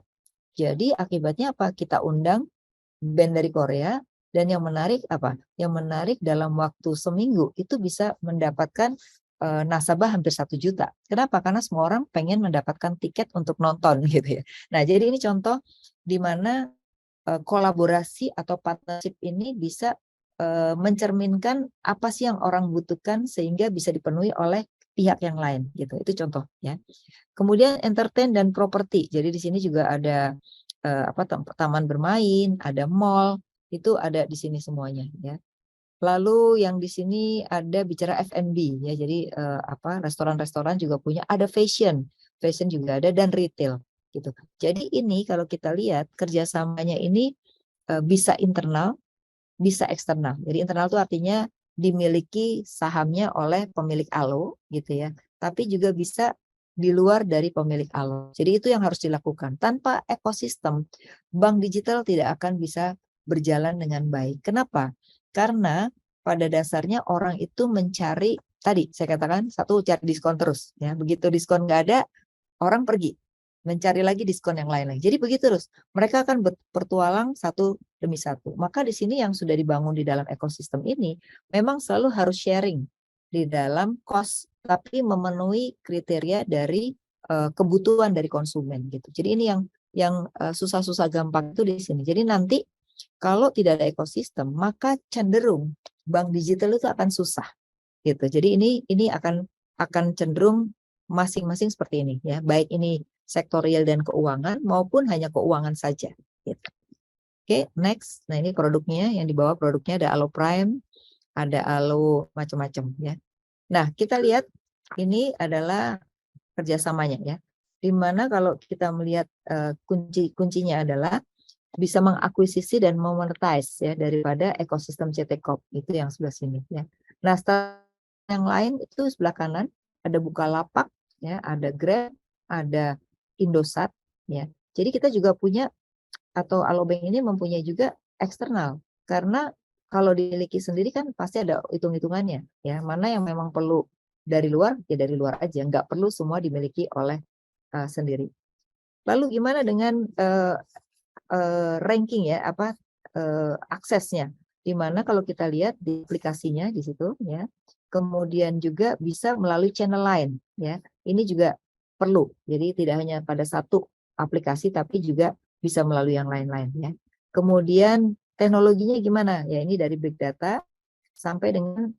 Jadi akibatnya apa? Kita undang band dari Korea dan yang menarik apa? Yang menarik dalam waktu seminggu itu bisa mendapatkan nasabah hampir 1 juta. Kenapa? Karena semua orang pengen mendapatkan tiket untuk nonton gitu ya. Nah, jadi ini contoh di mana kolaborasi atau partnership ini bisa mencerminkan apa sih yang orang butuhkan sehingga bisa dipenuhi oleh pihak yang lain gitu. Itu contoh ya. Kemudian entertain dan properti. Jadi di sini juga ada taman bermain, ada mall, itu ada di sini semuanya ya. Lalu yang di sini ada bicara F&B ya. Jadi restoran-restoran juga punya, ada fashion juga ada dan retail gitu. Jadi ini kalau kita lihat kerjasamanya ini bisa internal, bisa eksternal. Jadi internal itu artinya dimiliki sahamnya oleh pemilik Alo gitu ya. Tapi juga bisa di luar dari pemilik Alo. Jadi itu yang harus dilakukan. Tanpa ekosistem, bank digital tidak akan bisa berjalan dengan baik. Kenapa? Karena pada dasarnya orang itu mencari, tadi saya katakan satu cari diskon terus. Ya, begitu diskon nggak ada, orang pergi. mencari lagi diskon yang lain lagi. Jadi begitu terus. Mereka akan bertualang satu demi satu. Maka di sini yang sudah dibangun di dalam ekosistem ini memang selalu harus sharing di dalam cost, tapi memenuhi kriteria dari kebutuhan dari konsumen gitu. Jadi ini yang susah-susah gampang itu di sini. Jadi nanti kalau tidak ada ekosistem, maka cenderung bank digital itu akan susah gitu. Jadi ini akan cenderung masing-masing seperti ini ya, baik ini sektor real dan keuangan maupun hanya keuangan saja gitu. Oke, next. Nah, ini produknya, yang di bawah produknya ada Alo Prime, ada Alo macam-macam ya. Nah, kita lihat ini adalah kerjasamanya ya. Dimana kalau kita melihat kuncinya adalah bisa mengakuisisi dan memonetize ya daripada ekosistem CT Corp, itu yang sebelah sini ya. Nah, yang lain itu sebelah kanan ada Bukalapak ya, ada Grab, ada Indosat ya. Jadi kita juga punya, atau Alobank ini mempunyai juga eksternal, karena kalau dimiliki sendiri kan pasti ada hitung-hitungannya ya, mana yang memang perlu dari luar ya dari luar aja, nggak perlu semua dimiliki oleh sendiri. Lalu gimana dengan ranking ya, aksesnya, di mana kalau kita lihat di aplikasinya di situ ya, kemudian juga bisa melalui channel lain ya, ini juga perlu, jadi tidak hanya pada satu aplikasi tapi juga bisa melalui yang lain-lain ya. Kemudian teknologinya gimana ya, ini dari big data sampai dengan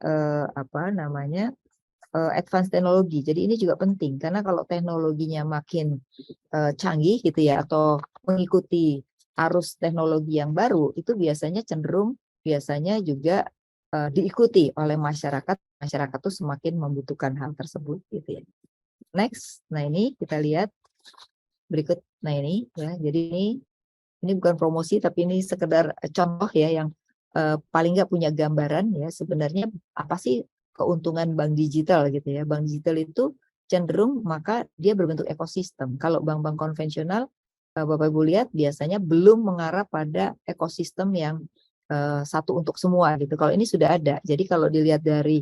advance teknologi. Jadi ini juga penting karena kalau teknologinya makin canggih gitu ya, atau mengikuti arus teknologi yang baru, itu biasanya juga diikuti oleh masyarakat. Masyarakat tuh semakin membutuhkan hal tersebut gitu ya. Next, nah ini kita lihat berikut. Nah ini ya, jadi ini bukan promosi tapi ini sekedar contoh ya yang paling nggak punya gambaran ya sebenarnya apa sih keuntungan bank digital gitu ya. Bank digital itu cenderung maka dia berbentuk ekosistem. Kalau bank-bank konvensional Bapak Ibu lihat biasanya belum mengarah pada ekosistem yang satu untuk semua gitu. Kalau ini sudah ada. Jadi kalau dilihat dari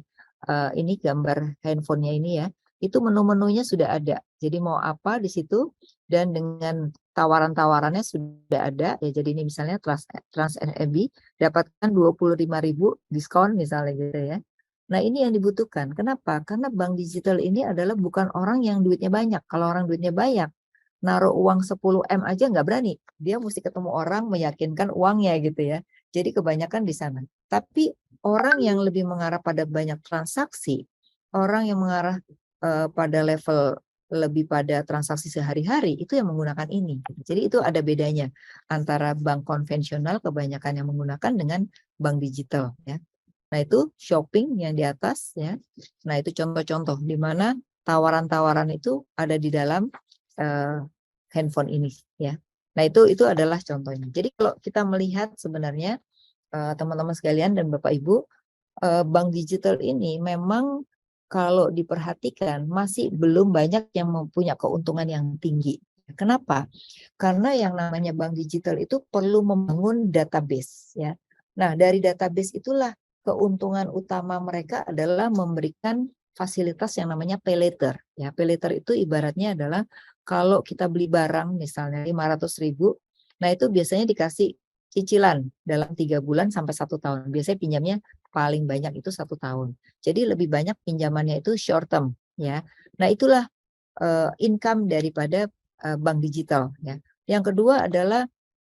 ini gambar handphonenya ini ya, itu menu-menunya sudah ada. Jadi mau apa di situ dan dengan tawaran-tawarannya sudah ada ya. Jadi ini misalnya Trans NMB dapatkan 25.000 diskon misalnya gitu ya. Nah, ini yang dibutuhkan. Kenapa? Karena bank digital ini adalah bukan orang yang duitnya banyak. Kalau orang duitnya banyak, naruh uang 10M aja nggak berani. Dia mesti ketemu orang meyakinkan uangnya gitu ya. Jadi kebanyakan di sana. Tapi orang yang lebih mengarah pada banyak transaksi, orang yang mengarah pada level lebih pada transaksi sehari-hari, itu yang menggunakan ini. Jadi itu ada bedanya antara bank konvensional kebanyakan yang menggunakan dengan bank digital ya. Nah itu shopping yang di atas ya. Nah itu contoh-contoh di mana tawaran-tawaran itu ada di dalam handphone ini ya. Nah itu adalah contohnya. Jadi kalau kita melihat sebenarnya teman-teman sekalian dan Bapak Ibu, bank digital ini memang kalau diperhatikan masih belum banyak yang mempunyai keuntungan yang tinggi. Kenapa? Karena yang namanya bank digital itu perlu membangun database ya. Nah, dari database itulah keuntungan utama mereka adalah memberikan fasilitas yang namanya pay later. Ya, pay later itu ibaratnya adalah kalau kita beli barang misalnya 500.000, nah itu biasanya dikasih cicilan dalam 3 bulan sampai 1 tahun. Biasanya pinjamnya paling banyak itu 1 tahun. Jadi lebih banyak pinjamannya itu short term ya. Nah, itulah income daripada bank digital ya. Yang kedua adalah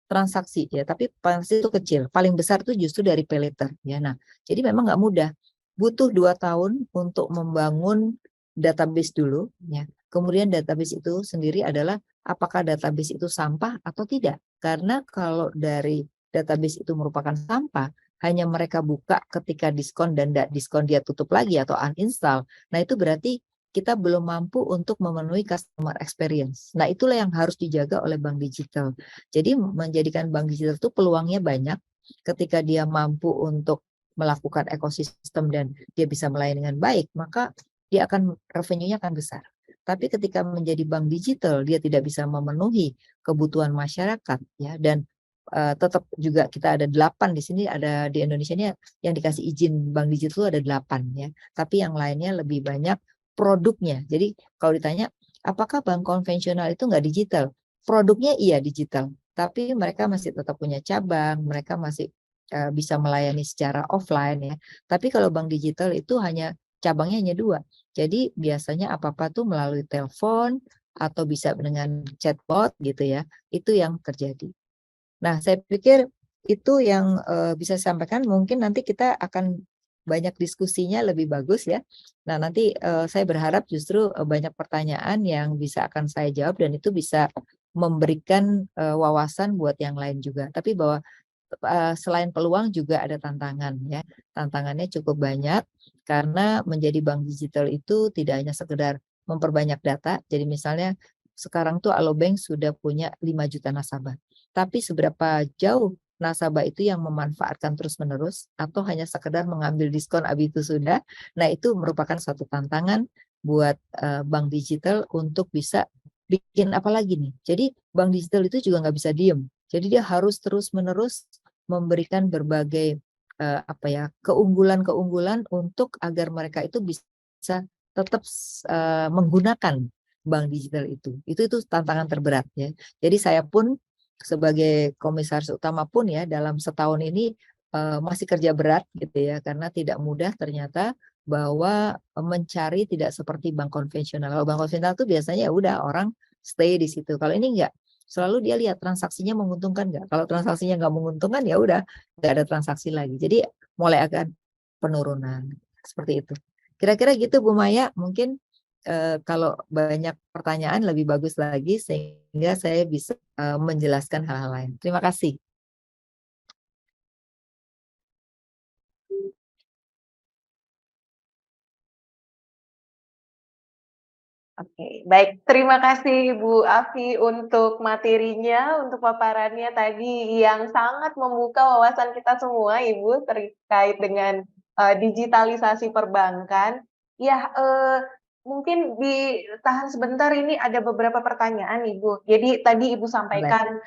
transaksi ya, tapi pasti itu kecil. Paling besar itu justru dari pay later ya. Nah, jadi memang nggak mudah. Butuh 2 tahun untuk membangun database dulu ya. Kemudian database itu sendiri adalah apakah database itu sampah atau tidak. Karena kalau dari database itu merupakan sampah, hanya mereka buka ketika diskon dan tidak diskon dia tutup lagi atau uninstall. Nah itu berarti kita belum mampu untuk memenuhi customer experience. Nah itulah yang harus dijaga oleh bank digital. Jadi menjadikan bank digital itu peluangnya banyak ketika dia mampu untuk melakukan ekosistem dan dia bisa melayani dengan baik, maka dia akan revenue-nya akan besar. Tapi ketika menjadi bank digital, dia tidak bisa memenuhi kebutuhan masyarakat ya, dan tetap juga kita ada 8 di sini, ada di Indonesia ini yang dikasih izin bank digital ada 8 ya. Tapi yang lainnya lebih banyak produknya. Jadi kalau ditanya apakah bank konvensional itu nggak digital? Produknya iya digital, tapi mereka masih tetap punya cabang, mereka masih bisa melayani secara offline ya. Tapi kalau bank digital itu cabangnya hanya 2. Jadi biasanya apa-apa tuh melalui telepon atau bisa dengan chatbot gitu ya, itu yang terjadi. Nah, saya pikir itu yang bisa saya sampaikan, mungkin nanti kita akan banyak diskusinya lebih bagus ya. Nah, nanti saya berharap justru banyak pertanyaan yang bisa akan saya jawab dan itu bisa memberikan wawasan buat yang lain juga. Tapi bahwa selain peluang juga ada tantangan ya. Tantangannya cukup banyak karena menjadi bank digital itu tidak hanya sekedar memperbanyak data. Jadi misalnya sekarang tuh Alobank sudah punya 5 juta nasabah. Tapi seberapa jauh nasabah itu yang memanfaatkan terus-menerus atau hanya sekedar mengambil diskon habis itu sudah. Nah, itu merupakan suatu tantangan buat bank digital untuk bisa bikin apa lagi nih. Jadi bank digital itu juga nggak bisa diem. Jadi dia harus terus-menerus memberikan berbagai keunggulan-keunggulan untuk agar mereka itu bisa tetap menggunakan bank digital itu. Itu tantangan terberat ya. Jadi saya pun sebagai komisaris utama pun ya dalam setahun ini masih kerja berat gitu ya karena tidak mudah ternyata bahwa mencari tidak seperti bank konvensional. Kalau bank konvensional itu biasanya ya udah orang stay di situ. Kalau ini enggak, selalu dia lihat transaksinya menguntungkan nggak. Kalau transaksinya nggak menguntungkan ya udah nggak ada transaksi lagi. Jadi mulai akan penurunan seperti itu. Kira-kira gitu Bu Maya, mungkin kalau banyak pertanyaan lebih bagus lagi sehingga saya bisa menjelaskan hal-hal lain. Terima kasih. Oke, baik. Terima kasih Bu Afi untuk materinya, untuk paparannya tadi yang sangat membuka wawasan kita semua, Ibu, terkait dengan digitalisasi perbankan. Ya, mungkin ditahan sebentar, ini ada beberapa pertanyaan, Ibu. Jadi tadi Ibu sampaikan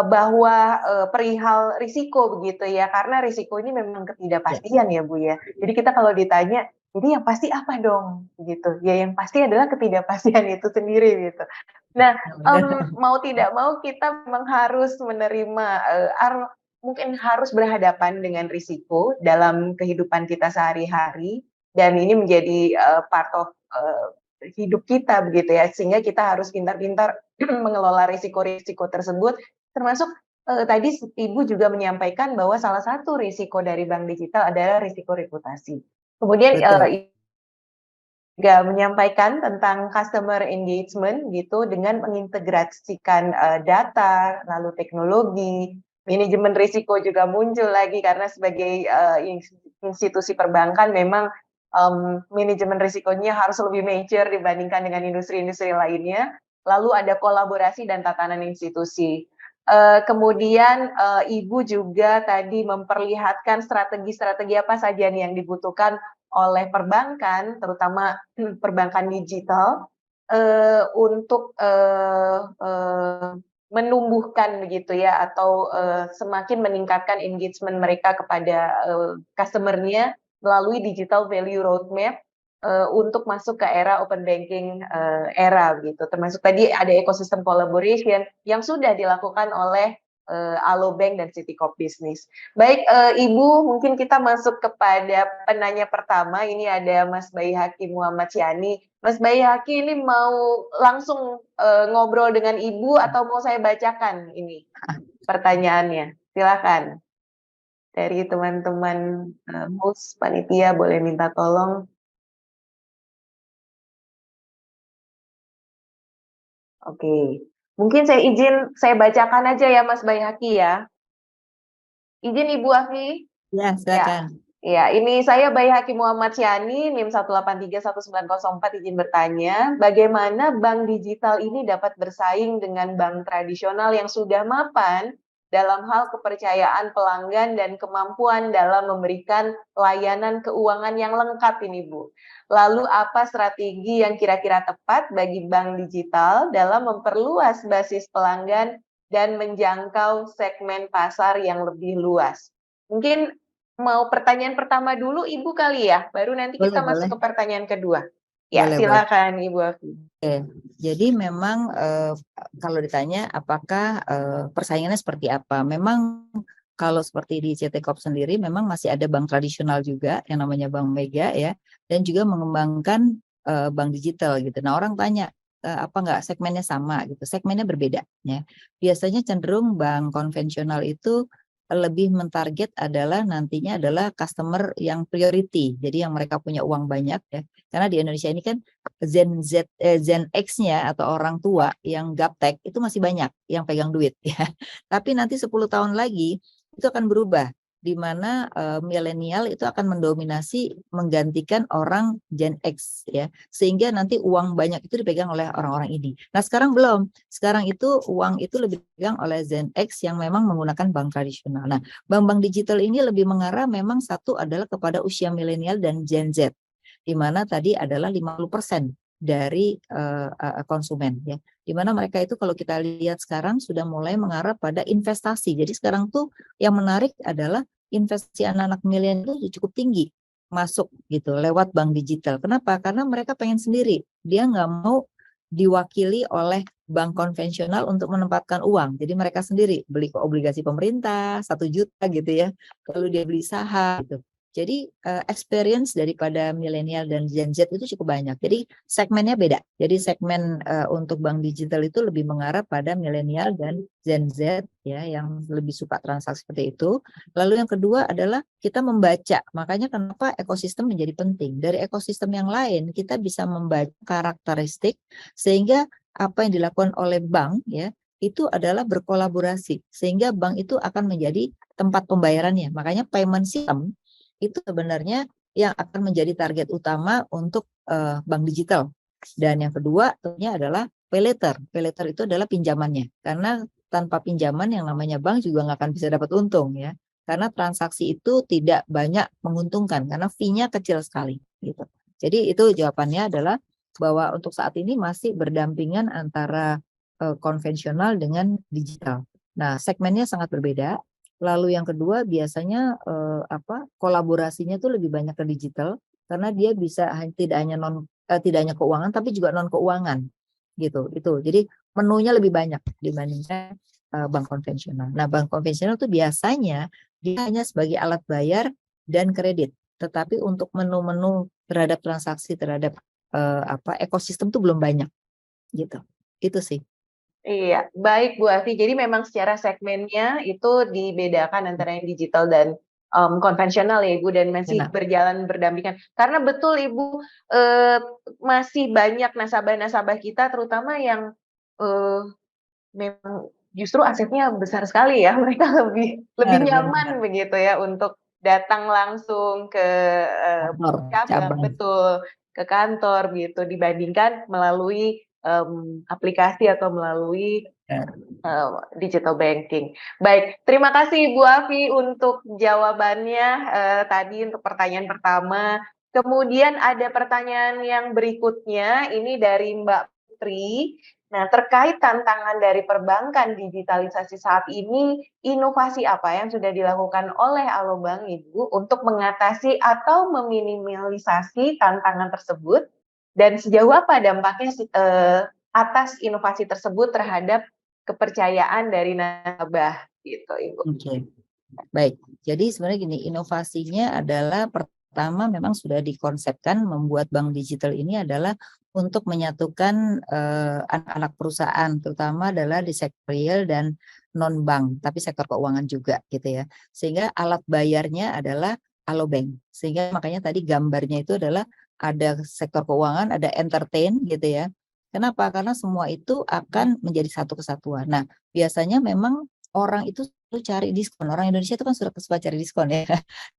bahwa perihal risiko begitu ya, karena risiko ini memang ketidakpastian ya Bu ya. Jadi kita kalau ditanya, jadi yang pasti apa dong gitu? Ya yang pasti adalah ketidakpastian itu sendiri gitu. Nah, mau tidak mau kita memang harus menerima, mungkin harus berhadapan dengan risiko dalam kehidupan kita sehari-hari dan ini menjadi part of hidup kita begitu ya, sehingga kita harus pintar-pintar mengelola risiko-risiko tersebut, termasuk tadi Ibu juga menyampaikan bahwa salah satu risiko dari bank digital adalah risiko reputasi. Kemudian juga menyampaikan tentang customer engagement gitu dengan mengintegrasikan data, lalu teknologi, manajemen risiko juga muncul lagi karena sebagai institusi perbankan memang manajemen risikonya harus lebih mature dibandingkan dengan industri-industri lainnya. Lalu ada kolaborasi dan tatanan institusi. Kemudian Ibu juga tadi memperlihatkan strategi-strategi apa saja nih yang dibutuhkan oleh perbankan, terutama perbankan digital, untuk menumbuhkan begitu ya, atau semakin meningkatkan engagement mereka kepada customer-nya melalui digital value roadmap untuk masuk ke era open banking era gitu. Termasuk tadi ada ekosistem collaboration yang sudah dilakukan oleh Alobank dan Citicorp Business. Baik, Ibu, mungkin kita masuk kepada penanya pertama. Ini ada Mas Baihaki Muhammad Syani. Mas Baihaki ini mau langsung ngobrol dengan Ibu atau mau saya bacakan ini pertanyaannya? Silakan. Dari teman-teman host panitia boleh minta tolong. Oke, mungkin saya bacakan aja ya Mas Baihaki ya. Izin Ibu Afi? Ya, silakan. Ya, ini saya Baihaki Muhammad Syani, NIM 1831904, izin bertanya, bagaimana bank digital ini dapat bersaing dengan bank tradisional yang sudah mapan dalam hal kepercayaan pelanggan dan kemampuan dalam memberikan layanan keuangan yang lengkap ini, Bu. Lalu apa strategi yang kira-kira tepat bagi bank digital dalam memperluas basis pelanggan dan menjangkau segmen pasar yang lebih luas? Mungkin mau pertanyaan pertama dulu Ibu kali ya, baru nanti kita masuk ke pertanyaan kedua. Ya, Boleh, boleh. silakan Ibu Afi. Oke, jadi memang kalau ditanya apakah persaingannya seperti apa, memang kalau seperti di CT Corp sendiri memang masih ada bank tradisional juga yang namanya Bank Mega ya, dan juga mengembangkan bank digital gitu. Nah orang tanya apa nggak segmennya sama gitu, segmennya berbeda ya. Biasanya cenderung bank konvensional itu lebih mentarget adalah nantinya adalah customer yang priority, jadi yang mereka punya uang banyak ya. Karena di Indonesia ini kan Gen X-nya atau orang tua yang gaptek itu masih banyak yang pegang duit ya. Tapi nanti 10 tahun lagi itu akan berubah di mana milenial itu akan mendominasi menggantikan orang Gen X ya. Sehingga nanti uang banyak itu dipegang oleh orang-orang ini. Nah, sekarang belum. Sekarang itu uang itu lebih dipegang oleh Gen X yang memang menggunakan bank tradisional. Nah, bank-bank digital ini lebih mengarah memang satu adalah kepada usia milenial dan Gen Z, di mana tadi adalah 50% dari konsumen ya. Di mana mereka itu kalau kita lihat sekarang sudah mulai mengarah pada investasi. Jadi sekarang tuh yang menarik adalah investasi anak-anak milenial itu cukup tinggi masuk gitu lewat bank digital. Kenapa? Karena mereka pengen sendiri. Dia nggak mau diwakili oleh bank konvensional untuk menempatkan uang. Jadi mereka sendiri beli obligasi pemerintah 1 juta gitu ya. Lalu dia beli saham gitu. Jadi experience daripada milenial dan Gen Z itu cukup banyak. Jadi segmennya beda. Jadi segmen untuk bank digital itu lebih mengarah pada milenial dan Gen Z ya yang lebih suka transaksi seperti itu. Lalu yang kedua adalah kita membaca. Makanya kenapa ekosistem menjadi penting. Dari ekosistem yang lain kita bisa membaca karakteristik sehingga apa yang dilakukan oleh bank ya itu adalah berkolaborasi sehingga bank itu akan menjadi tempat pembayarannya. Makanya payment system itu sebenarnya yang akan menjadi target utama untuk bank digital. Dan yang kedua tentunya adalah pay later. Pay later itu adalah pinjamannya. Karena tanpa pinjaman yang namanya bank juga nggak akan bisa dapat untung ya. Karena transaksi itu tidak banyak menguntungkan karena fee-nya kecil sekali gitu. Jadi itu jawabannya adalah bahwa untuk saat ini masih berdampingan antara konvensional dengan digital. Nah, segmennya sangat berbeda. Lalu yang kedua biasanya kolaborasinya tuh lebih banyak ke digital karena dia bisa tidak hanya keuangan tapi juga non keuangan gitu. Itu. Jadi menunya lebih banyak dibandingkan bank konvensional. Nah, bank konvensional tuh biasanya dia hanya sebagai alat bayar dan kredit. Tetapi untuk menu-menu terhadap transaksi terhadap ekosistem tuh belum banyak gitu. Itu sih. Iya, baik Bu Afi. Jadi memang secara segmennya itu dibedakan antara yang digital dan konvensional ya Ibu, dan masih Benar. berjalan berdampingan. Karena betul Ibu, masih banyak nasabah-nasabah kita terutama yang memang justru asetnya besar sekali ya. Mereka lebih Benar, nyaman benar. begitu ya untuk datang langsung ke Kantor, cabang, cabang. betul, ke kantor gitu dibandingkan melalui aplikasi atau melalui digital banking. Baik, terima kasih Ibu Afi untuk jawabannya tadi untuk pertanyaan pertama. Kemudian ada pertanyaan yang berikutnya, ini dari Mbak Putri. Nah, terkait tantangan dari perbankan digitalisasi saat ini, inovasi apa yang sudah dilakukan oleh Alobank Ibu untuk mengatasi atau meminimalisasi tantangan tersebut? Dan sejauh apa dampaknya atas inovasi tersebut terhadap kepercayaan dari nasabah gitu Ibu? Oke. Baik, jadi sebenarnya gini, inovasinya adalah pertama memang sudah dikonsepkan membuat bank digital ini adalah untuk menyatukan anak-anak perusahaan, terutama adalah di sektor real dan non bank, tapi sektor keuangan juga gitu ya. Sehingga alat bayarnya adalah Alobank. Sehingga makanya tadi gambarnya itu adalah ada sektor keuangan, ada entertain gitu ya. Kenapa? Karena semua itu akan menjadi satu kesatuan. Nah, biasanya memang orang itu cari diskon. Orang Indonesia itu kan suka cari diskon ya.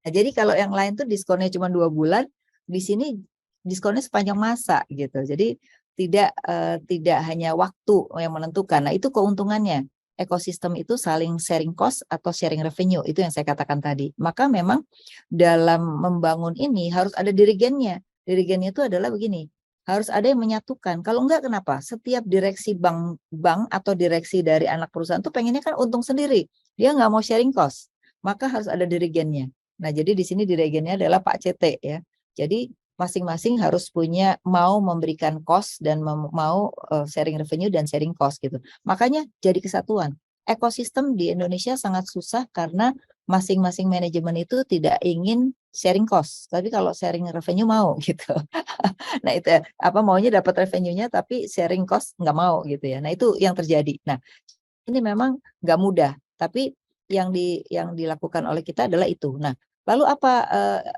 Nah, jadi kalau yang lain tuh diskonnya cuma 2 bulan, di sini diskonnya sepanjang masa gitu. Jadi tidak hanya waktu yang menentukan. Nah, itu keuntungannya. Ekosistem itu saling sharing cost atau sharing revenue, itu yang saya katakan tadi. Maka memang dalam membangun ini harus ada dirigennya. Dirigennya itu adalah begini, harus ada yang menyatukan. Kalau enggak kenapa? Setiap direksi bank atau direksi dari anak perusahaan tuh pengennya kan untung sendiri. Dia nggak mau sharing cost. Maka harus ada dirigennya. Nah, jadi di sini dirigennya adalah Pak CT ya. Jadi masing-masing harus punya mau memberikan cost dan mau sharing revenue dan sharing cost gitu. Makanya jadi kesatuan. Ekosistem di Indonesia sangat susah karena masing-masing manajemen itu tidak ingin sharing cost, tapi kalau sharing revenue mau gitu. Nah itu apa maunya dapat revenue-nya tapi sharing cost nggak mau gitu ya. Nah itu yang terjadi. Nah ini memang nggak mudah, tapi yang dilakukan oleh kita adalah itu. Nah, lalu apa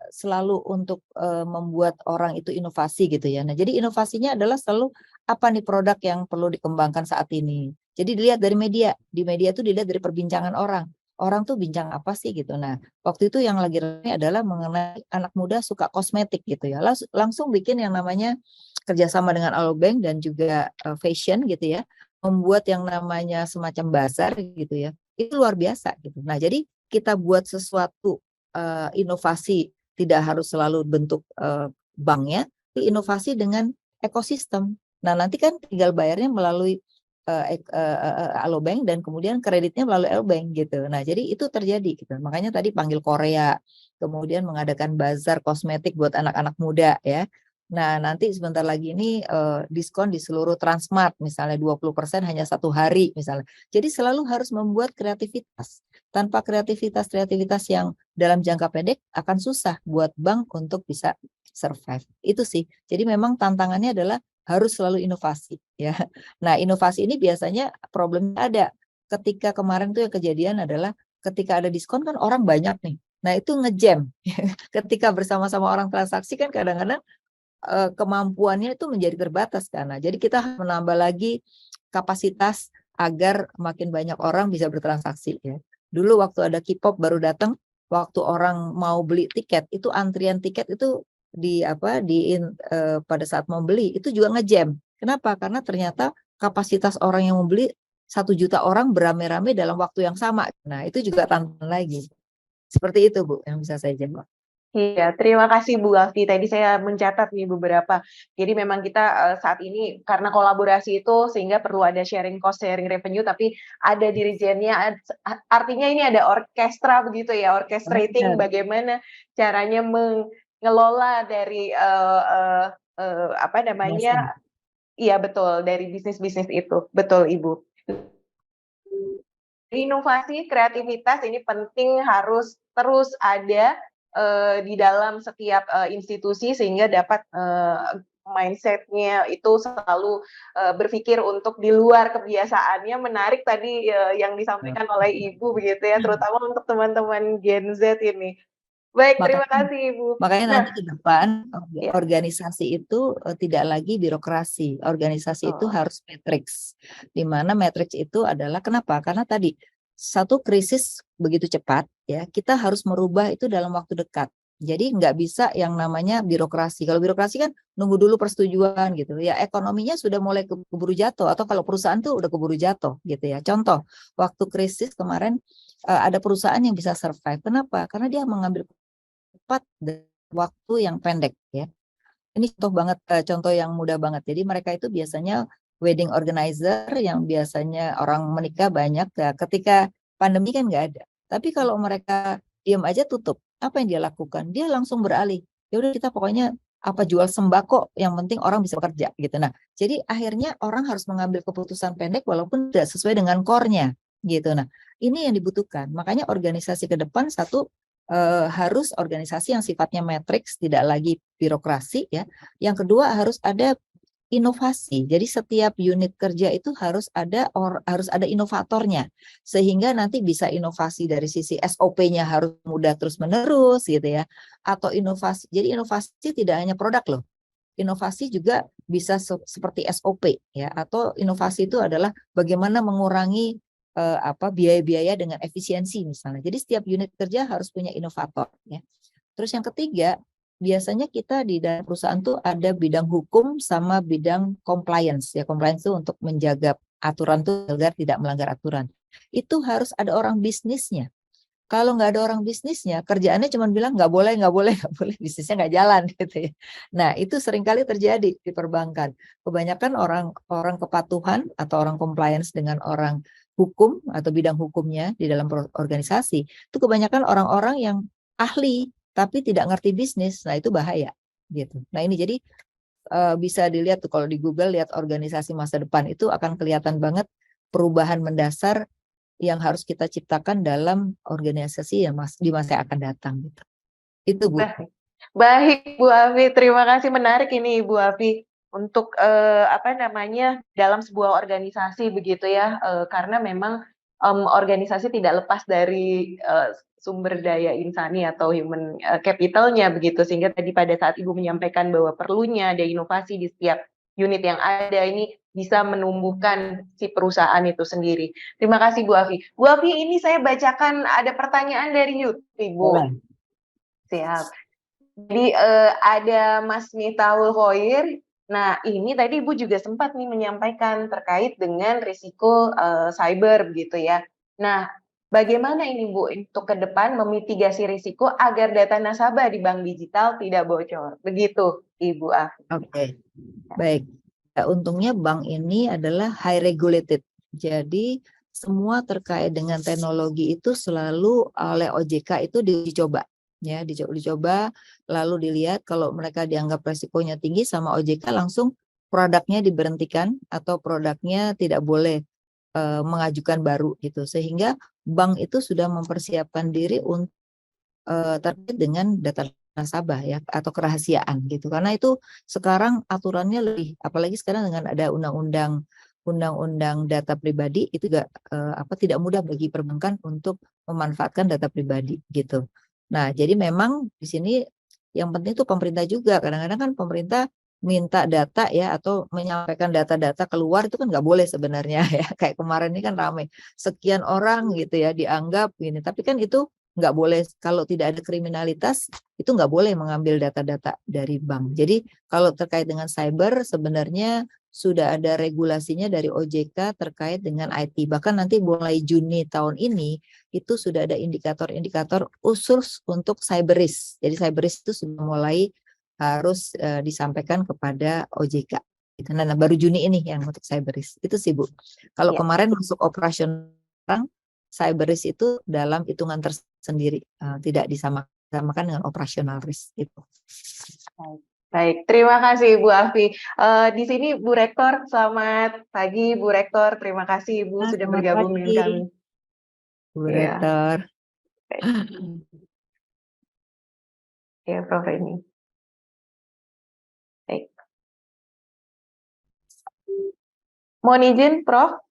selalu untuk membuat orang itu inovasi gitu ya. Nah, jadi inovasinya adalah selalu apa nih produk yang perlu dikembangkan saat ini. Jadi dilihat dari media, di media itu dilihat dari perbincangan orang. Orang tuh bincang apa sih gitu. Nah, waktu itu yang lagi ramai adalah mengenai anak muda suka kosmetik gitu ya. Langsung bikin yang namanya kerjasama dengan Alobank dan juga fashion gitu ya, membuat yang namanya semacam bazar gitu ya, itu luar biasa gitu. Nah, jadi kita buat sesuatu inovasi tidak harus selalu bentuk banknya, tapi inovasi dengan ekosistem. Nah, nanti kan tinggal bayarnya melalui Alobank dan kemudian kreditnya melalui Alobank gitu. Nah, jadi itu terjadi gitu. Makanya tadi panggil Korea, kemudian mengadakan bazar kosmetik buat anak-anak muda ya. Nah, nanti sebentar lagi ini diskon di seluruh Transmart, misalnya 20% hanya 1 hari misalnya. Jadi selalu harus membuat kreativitas. Tanpa kreativitas yang dalam jangka pendek akan susah buat bank untuk bisa survive. Itu sih. Jadi memang tantangannya adalah harus selalu inovasi ya. Nah, inovasi ini biasanya problemnya ada. Ketika kemarin tuh yang kejadian adalah ketika ada diskon kan orang banyak nih. Nah, itu ngejam. Ketika bersama-sama orang transaksi kan kadang-kadang kemampuannya itu menjadi terbatas karena jadi kita harus menambah lagi kapasitas agar makin banyak orang bisa bertransaksi ya. Dulu waktu ada K-pop baru datang, waktu orang mau beli tiket itu antrian tiket itu pada saat mau beli itu juga ngejam. Kenapa? Karena ternyata kapasitas orang yang membeli 1 juta orang beramai-ramai dalam waktu yang sama. Nah, itu juga tantangan lagi. Seperti itu, Bu, yang bisa saya jawab. Iya, terima kasih Bu Alfi. Tadi saya mencatat nih beberapa. Jadi memang kita saat ini karena kolaborasi itu sehingga perlu ada sharing cost, sharing revenue, tapi ada dirijennya. Artinya ini ada orkestra begitu ya, orchestrating bagaimana caranya mengelola dari apa namanya? Iya betul, dari bisnis-bisnis itu. Betul Ibu. Inovasi, kreativitas ini penting harus terus ada di dalam setiap institusi sehingga dapat mindset-nya itu selalu berpikir untuk di luar kebiasaannya. Menarik tadi yang disampaikan oleh Ibu begitu ya, terutama untuk teman-teman Gen Z ini. Baik, terima kasih Ibu. Makanya Nah, nanti ke depan ya. organisasi itu tidak lagi birokrasi. Organisasi itu harus matriks. Di mana matriks itu adalah kenapa? Karena tadi satu krisis begitu cepat ya, kita harus merubah itu dalam waktu dekat. Jadi nggak bisa yang namanya birokrasi. Kalau birokrasi kan nunggu dulu persetujuan gitu. Ya ekonominya sudah mulai keburu jatuh atau kalau perusahaan tuh udah keburu jatuh gitu ya. Contoh, waktu krisis kemarin ada perusahaan yang bisa survive. Kenapa? Karena dia mengambil cepat waktu yang pendek ya. Ini contoh yang mudah banget. Jadi mereka itu biasanya wedding organizer yang biasanya orang menikah banyak ya. Ketika pandemi kan nggak ada. Tapi kalau mereka diam aja tutup, apa yang dia lakukan? Dia langsung beralih. Ya udah kita pokoknya apa jual sembako, yang penting orang bisa bekerja gitu. Nah, jadi akhirnya orang harus mengambil keputusan pendek walaupun tidak sesuai dengan core-nya gitu. Nah, ini yang dibutuhkan. Makanya organisasi ke depan satu harus organisasi yang sifatnya matriks, tidak lagi birokrasi ya. Yang kedua harus ada inovasi. Jadi setiap unit kerja itu harus ada inovatornya sehingga nanti bisa inovasi dari sisi SOP-nya harus mudah terus-menerus gitu ya. Atau inovasi. Jadi inovasi tidak hanya produk loh. Inovasi juga bisa seperti SOP ya, atau inovasi itu adalah bagaimana mengurangi biaya-biaya dengan efisiensi misalnya. Jadi setiap unit kerja harus punya inovator ya. Terus yang ketiga, biasanya kita di dalam perusahaan tuh ada bidang hukum sama bidang compliance ya. Compliance itu untuk menjaga aturan tuh agar tidak melanggar aturan. Itu harus ada orang bisnisnya. Kalau nggak ada orang bisnisnya, kerjaannya cuma bilang nggak boleh, bisnisnya nggak jalan gitu ya. Nah itu seringkali terjadi di perbankan. Kebanyakan orang kepatuhan atau orang compliance dengan orang hukum atau bidang hukumnya di dalam organisasi, itu kebanyakan orang-orang yang ahli tapi tidak ngerti bisnis. Nah itu bahaya. gitu. Nah ini jadi bisa dilihat tuh kalau di Google lihat organisasi masa depan itu akan kelihatan banget perubahan mendasar yang harus kita ciptakan dalam organisasi yang di masa yang akan datang gitu. Itu Bu. Baik Bu Afi, terima kasih, menarik ini Bu Afi untuk apa namanya dalam sebuah organisasi begitu ya, karena memang organisasi tidak lepas dari sumber daya insani atau human capital-nya begitu, sehingga tadi pada saat Ibu menyampaikan bahwa perlunya ada inovasi di setiap unit yang ada ini bisa menumbuhkan si perusahaan itu sendiri. Terima kasih Bu Afi. Bu Afi, ini saya bacakan ada pertanyaan dari YouTube Bu. Boleh. Siap. Jadi ada Mas Miftahul Khoir. Nah, ini tadi Ibu juga sempat nih menyampaikan terkait dengan risiko cyber begitu ya. Nah, bagaimana ini Bu untuk ke depan memitigasi risiko agar data nasabah di bank digital tidak bocor? Begitu, Ibu Afi. Oke, baik. Ya, untungnya bank ini adalah high regulated. Jadi semua terkait dengan teknologi itu selalu oleh OJK itu dicoba. Ya, dicoba, lalu dilihat kalau mereka dianggap resikonya tinggi sama OJK langsung produknya diberhentikan atau produknya tidak boleh mengajukan baru gitu. Sehingga bank itu sudah mempersiapkan diri untuk terkait dengan data nasabah ya atau kerahasiaan gitu. Karena itu sekarang aturannya lebih, apalagi sekarang dengan ada undang-undang data pribadi itu juga tidak mudah bagi perbankan untuk memanfaatkan data pribadi gitu. Nah, jadi memang di sini yang penting itu pemerintah juga. Kadang-kadang kan pemerintah minta data ya atau menyampaikan data-data keluar itu kan nggak boleh sebenarnya ya. Kayak kemarin ini kan ramai sekian orang gitu ya dianggap gini. Tapi kan itu nggak boleh, kalau tidak ada kriminalitas itu nggak boleh mengambil data-data dari bank. Jadi kalau terkait dengan cyber sebenarnya sudah ada regulasinya dari OJK terkait dengan IT. Bahkan nanti mulai Juni tahun ini itu sudah ada indikator-indikator khusus untuk cyber risk. Jadi cyber risk itu sudah mulai harus disampaikan kepada OJK. Nah, baru Juni ini yang untuk cyber risk. Itu sih Bu. Kalau kemarin masuk operasional cyber risk itu dalam hitungan tersendiri, tidak disamakan dengan operasional risk itu. Baik, terima kasih Bu Afi. Di sini Bu Rektor, selamat pagi Bu Rektor. Terima kasih Ibu sudah bergabung dengan kami. Bu Rektor. Ya, Prof Reni. Baik. Mohon izin Prof,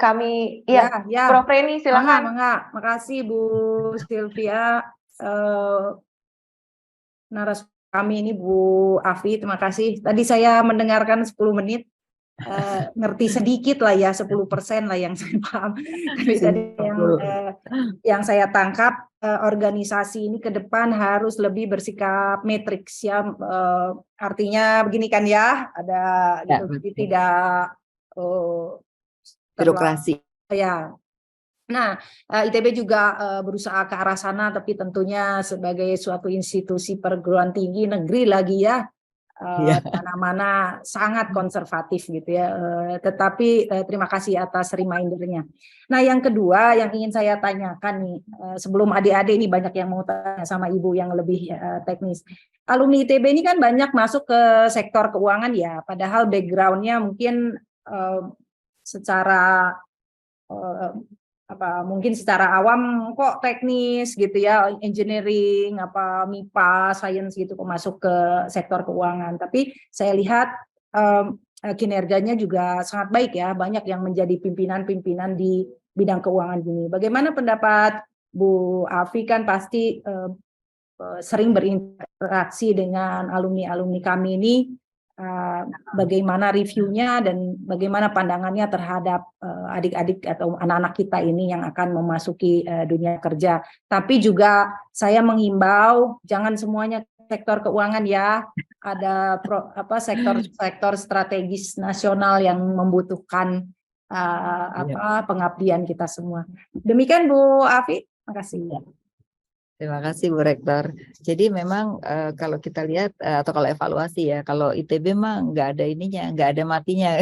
kami ya. Prof Reni silakan. Makasih Bu Sylvia. Narasumber kami ini Bu Afi, terima kasih. Tadi saya mendengarkan 10 menit, ngerti sedikit lah ya, 10% lah yang saya paham. Tapi tadi yang saya tangkap, organisasi ini ke depan harus lebih bersikap matriks ya, artinya begini kan ya, ada gitu, tidak birokrasi. Ya. Nah, ITB juga berusaha ke arah sana, tapi tentunya sebagai suatu institusi perguruan tinggi negeri lagi ya, mana-mana sangat konservatif gitu ya. Tetapi terima kasih atas reminder-nya. Nah, yang kedua yang ingin saya tanyakan nih, sebelum adik-adik ini banyak yang mau tanya sama Ibu yang lebih teknis. Alumni ITB ini kan banyak masuk ke sektor keuangan ya, padahal background-nya mungkin secara mungkin secara awam kok teknis gitu ya, engineering, MIPA, science gitu kok masuk ke sektor keuangan. Tapi saya lihat kinerjanya juga sangat baik ya, banyak yang menjadi pimpinan-pimpinan di bidang keuangan gini. Bagaimana pendapat Bu Afi, kan pasti sering berinteraksi dengan alumni-alumni kami ini, bagaimana reviewnya dan bagaimana pandangannya terhadap adik-adik atau anak-anak kita ini yang akan memasuki dunia kerja. Tapi juga saya mengimbau jangan semuanya sektor keuangan ya, ada sektor-sektor strategis nasional yang membutuhkan pengabdian kita semua. Demikian Bu Afi, makasih. Terima kasih Bu Rektor. Jadi memang kalau kita lihat atau kalau evaluasi ya, kalau ITB mah nggak ada ininya, nggak ada matinya.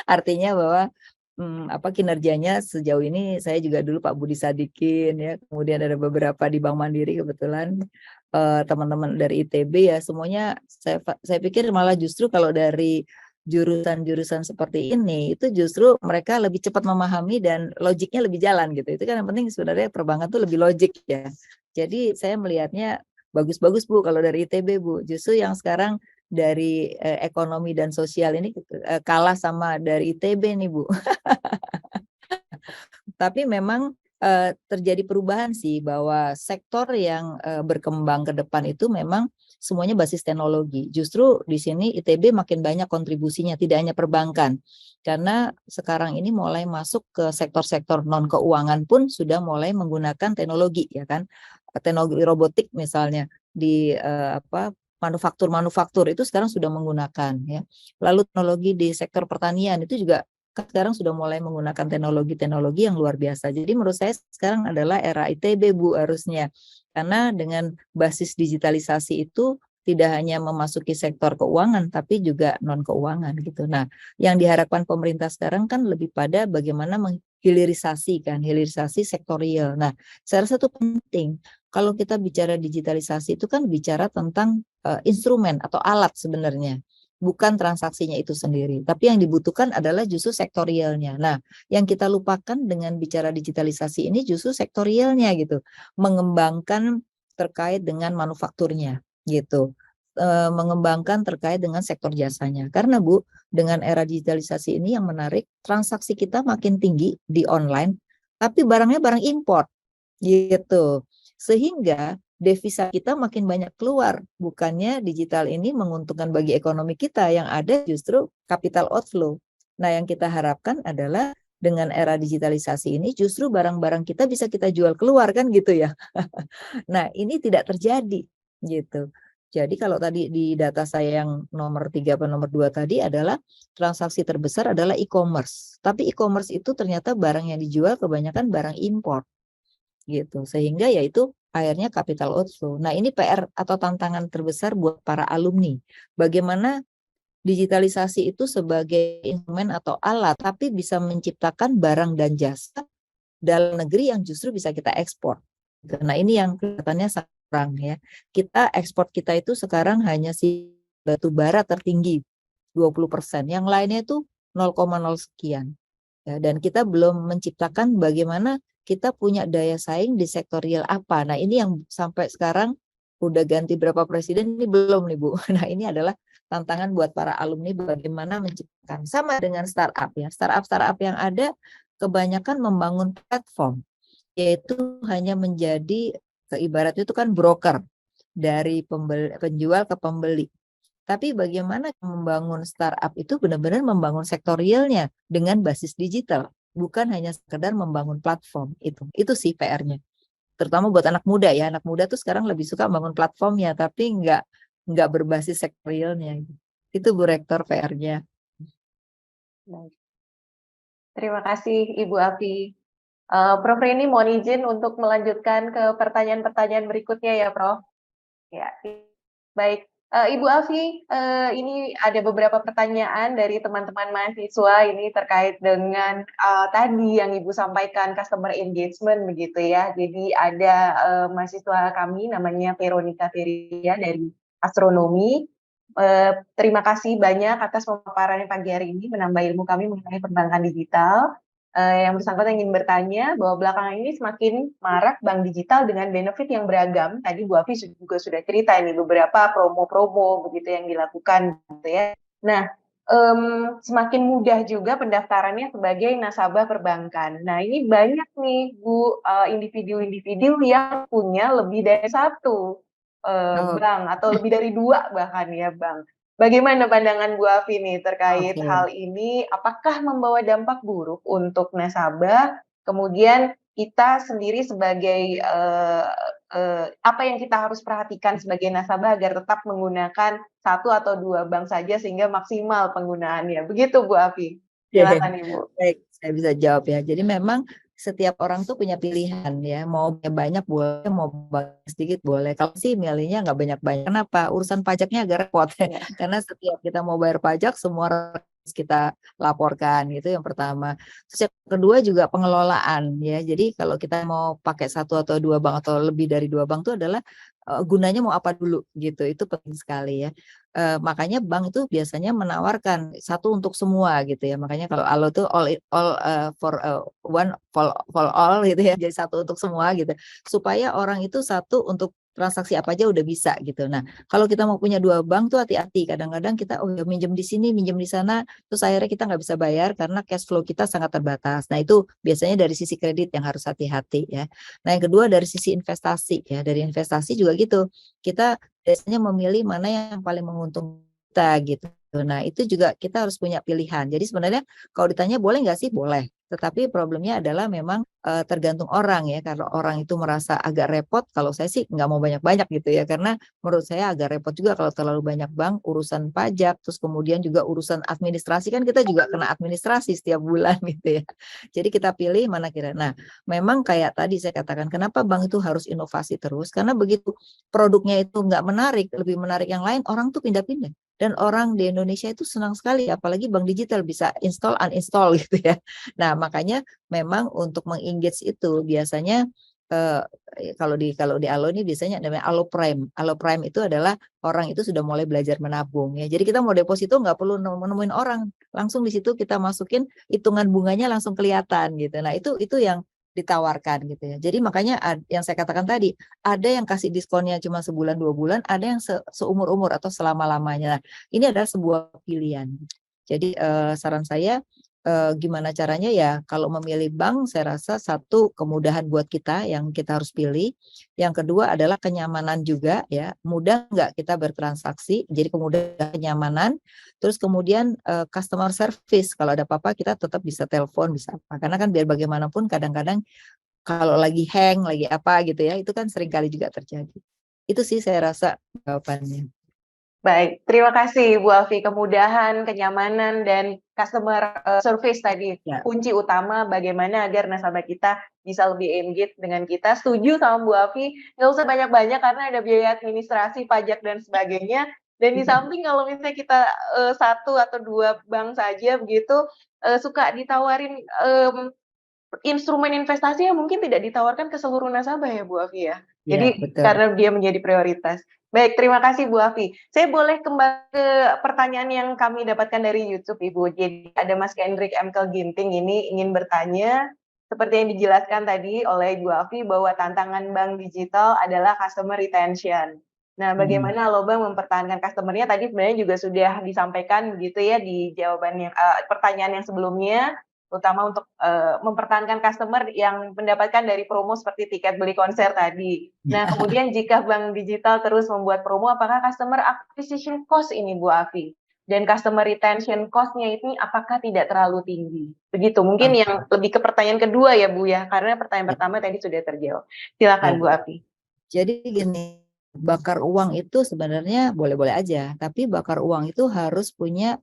Artinya bahwa kinerjanya sejauh ini, saya juga dulu Pak Budi Sadikin ya, kemudian ada beberapa di Bank Mandiri kebetulan, teman-teman dari ITB ya, semuanya saya pikir malah justru kalau dari jurusan-jurusan seperti ini itu justru mereka lebih cepat memahami dan logiknya lebih jalan gitu. Itu kan yang penting sebenarnya perbankan tuh lebih logik ya. Jadi saya melihatnya bagus-bagus Bu kalau dari ITB Bu. Justru yang sekarang dari ekonomi dan sosial ini kalah sama dari ITB nih Bu. Tapi memang terjadi perubahan sih bahwa sektor yang berkembang ke depan itu memang semuanya basis teknologi. Justru di sini ITB makin banyak kontribusinya, tidak hanya perbankan. Karena sekarang ini mulai masuk ke sektor-sektor non keuangan pun sudah mulai menggunakan teknologi ya kan. Teknologi robotik misalnya di manufaktur itu sekarang sudah menggunakan ya. Lalu teknologi di sektor pertanian itu juga sekarang sudah mulai menggunakan teknologi-teknologi yang luar biasa. Jadi menurut saya sekarang adalah era ITB Bu harusnya. Karena dengan basis digitalisasi itu tidak hanya memasuki sektor keuangan tapi juga non keuangan gitu. Nah, yang diharapkan pemerintah sekarang kan lebih pada bagaimana hilirisasi sektor real. Nah, saya rasa itu penting. Kalau kita bicara digitalisasi itu kan bicara tentang instrumen atau alat sebenarnya, bukan transaksinya itu sendiri. Tapi yang dibutuhkan adalah justru sektorialnya. Nah, yang kita lupakan dengan bicara digitalisasi ini justru sektorialnya gitu. Mengembangkan terkait dengan manufakturnya gitu. Mengembangkan terkait dengan sektor jasanya. Karena Bu, dengan era digitalisasi ini yang menarik, transaksi kita makin tinggi di online, tapi barangnya barang import gitu. Sehingga devisa kita makin banyak keluar, bukannya digital ini menguntungkan bagi ekonomi kita, yang ada justru capital outflow. Nah, yang kita harapkan adalah dengan era digitalisasi ini justru barang-barang kita bisa kita jual keluar kan gitu ya. Nah, ini tidak terjadi gitu. Jadi kalau tadi di data saya yang nomor 3 atau nomor 2 tadi adalah transaksi terbesar adalah e-commerce. Tapi e-commerce itu ternyata barang yang dijual kebanyakan barang import gitu. Sehingga yaitu akhirnya capital outflow. Nah, ini PR atau tantangan terbesar buat para alumni. Bagaimana digitalisasi itu sebagai instrumen atau alat, tapi bisa menciptakan barang dan jasa dalam negeri yang justru bisa kita ekspor. Nah, ini yang kelihatannya sangat kurang ya. Ekspor kita itu sekarang hanya si batu bara tertinggi 20%. Yang lainnya itu 0,0 sekian. Ya, dan kita belum menciptakan bagaimana kita punya daya saing di sektor real apa. Nah, ini yang sampai sekarang udah ganti berapa presiden ini belum nih Bu. Nah, ini adalah tantangan buat para alumni bagaimana menciptakan. Sama dengan startup ya. Startup yang ada kebanyakan membangun platform, yaitu hanya menjadi ibaratnya itu kan broker dari penjual ke pembeli. Tapi bagaimana membangun startup itu benar-benar membangun sektor realnya dengan basis digital, bukan hanya sekedar membangun platform itu. Itu sih PR-nya. Terutama buat anak muda ya. Anak muda tuh sekarang lebih suka bangun platformnya, tapi nggak berbasis sektor realnya. Itu Bu Rektor PR-nya. Terima kasih Ibu Afi. Prof Rini mohon izin untuk melanjutkan ke pertanyaan-pertanyaan berikutnya ya Prof. Ya, baik. Ibu Afi, ini ada beberapa pertanyaan dari teman-teman mahasiswa ini terkait dengan tadi yang Ibu sampaikan customer engagement begitu ya. Jadi ada mahasiswa kami namanya Veronica Feria dari Astronomi. Terima kasih banyak atas pemaparannya pagi hari ini, menambah ilmu kami mengenai perbankan digital. Yang bersangkutan ingin bertanya bahwa belakangan ini semakin marak bank digital dengan benefit yang beragam. Tadi Bu Afi juga sudah cerita ini beberapa promo-promo begitu yang dilakukan gitu ya. Nah, semakin mudah juga pendaftarannya sebagai nasabah perbankan. Nah, ini banyak nih Bu individu-individu yang punya lebih dari satu bank atau lebih dari 2 bahkan ya bank. Bagaimana pandangan Bu Afi nih terkait hal ini? Apakah membawa dampak buruk untuk nasabah? Kemudian kita sendiri sebagai apa yang kita harus perhatikan sebagai nasabah agar tetap menggunakan 1 atau 2 bank saja sehingga maksimal penggunaannya. Begitu Bu Afi. Silakan Ibu. Baik, saya bisa jawab ya. Jadi memang setiap orang tuh punya pilihan ya, mau banyak boleh, mau sedikit boleh. Kalau sih milihnya nggak banyak-banyak. Kenapa? Urusan pajaknya agak repot. Karena setiap kita mau bayar pajak, semua harus kita laporkan gitu yang pertama. Terus yang kedua juga pengelolaan ya. Jadi kalau kita mau pakai 1 atau 2 bank atau lebih dari 2 bank itu adalah gunanya mau apa dulu gitu. Itu penting sekali ya. Makanya bank itu biasanya menawarkan satu untuk semua gitu ya. Makanya kalau Alo tuh for one for all gitu ya. Jadi satu untuk semua gitu. Supaya orang itu satu untuk transaksi apa aja udah bisa gitu. Nah, kalau kita mau punya dua bank tuh hati-hati. Kadang-kadang kita ya minjem di sini, minjem di sana, terus akhirnya kita nggak bisa bayar karena cash flow kita sangat terbatas. Nah, itu biasanya dari sisi kredit yang harus hati-hati ya. Nah, yang kedua dari sisi investasi ya. Dari investasi juga gitu. Kita biasanya memilih mana yang paling menguntungkan kita gitu. Nah, itu juga kita harus punya pilihan. Jadi sebenarnya kalau ditanya boleh nggak sih? Boleh. Tetapi problemnya adalah memang tergantung orang ya. Kalau orang itu merasa agak repot, kalau saya sih nggak mau banyak-banyak gitu ya. Karena menurut saya agak repot juga kalau terlalu banyak bank, urusan pajak, terus kemudian juga urusan administrasi, kan kita juga kena administrasi setiap bulan gitu ya. Jadi kita pilih mana kira. Nah, memang kayak tadi saya katakan, kenapa bank itu harus inovasi terus? Karena begitu produknya itu nggak menarik, lebih menarik yang lain, orang tuh pindah-pindah. Dan orang di Indonesia itu senang sekali, apalagi bank digital bisa install, uninstall gitu ya. Nah, makanya memang untuk meng-engage itu biasanya kalau di Alo ini biasanya namanya Alo Prime. Alo Prime itu adalah orang itu sudah mulai belajar menabung ya. Jadi kita mau deposito nggak perlu nemuin orang, langsung di situ kita masukin hitungan bunganya langsung kelihatan gitu. Nah, itu yang ditawarkan gitu ya. Jadi makanya yang saya katakan tadi, ada yang kasih diskonnya cuma sebulan 2 bulan, ada yang seumur-umur atau selama-lamanya. Nah, ini adalah sebuah pilihan. Jadi saran saya gimana caranya ya kalau memilih bank saya rasa satu kemudahan buat kita yang kita harus pilih. Yang kedua adalah kenyamanan juga ya, mudah nggak kita bertransaksi, jadi kemudahan kenyamanan. Terus kemudian customer service, kalau ada apa-apa kita tetap bisa telepon, bisa apa. Karena kan biar bagaimanapun kadang-kadang kalau lagi hang, lagi apa gitu ya, itu kan sering kali juga terjadi. Itu sih saya rasa jawabannya. Baik, terima kasih Bu Alfi. Kemudahan, kenyamanan, dan customer service tadi Ya. kunci utama bagaimana agar nasabah kita bisa lebih engage dengan kita. Setuju sama Bu Alfi, nggak usah banyak-banyak karena ada biaya administrasi, pajak, dan sebagainya. Dan di samping kalau misalnya kita satu atau dua bank saja begitu, suka ditawarin instrumen investasi yang mungkin tidak ditawarkan ke seluruh nasabah ya Bu Afi ya. Ya, Jadi betul. karena dia menjadi prioritas. Baik, terima kasih Bu Afi. Saya boleh kembali ke pertanyaan yang kami dapatkan dari YouTube Ibu. Jadi ada Mas Kendrick MK Ginting ini ingin bertanya, seperti yang dijelaskan tadi oleh Bu Afi bahwa tantangan bank digital adalah customer retention. Nah, bagaimana Alobank mempertahankan customer-nya tadi sebenarnya juga sudah disampaikan begitu ya di jawaban yang pertanyaan yang sebelumnya. Utama untuk mempertahankan customer yang mendapatkan dari promo seperti tiket beli konser tadi. Nah, kemudian jika bank digital terus membuat promo, apakah customer acquisition cost ini Bu Afi? Dan customer retention cost-nya ini apakah tidak terlalu tinggi? Begitu, mungkin yang lebih ke pertanyaan kedua ya Bu ya, karena pertanyaan pertama tadi sudah terjawab. Silakan Bu Afi. Jadi gini, bakar uang itu sebenarnya boleh-boleh aja, tapi bakar uang itu harus punya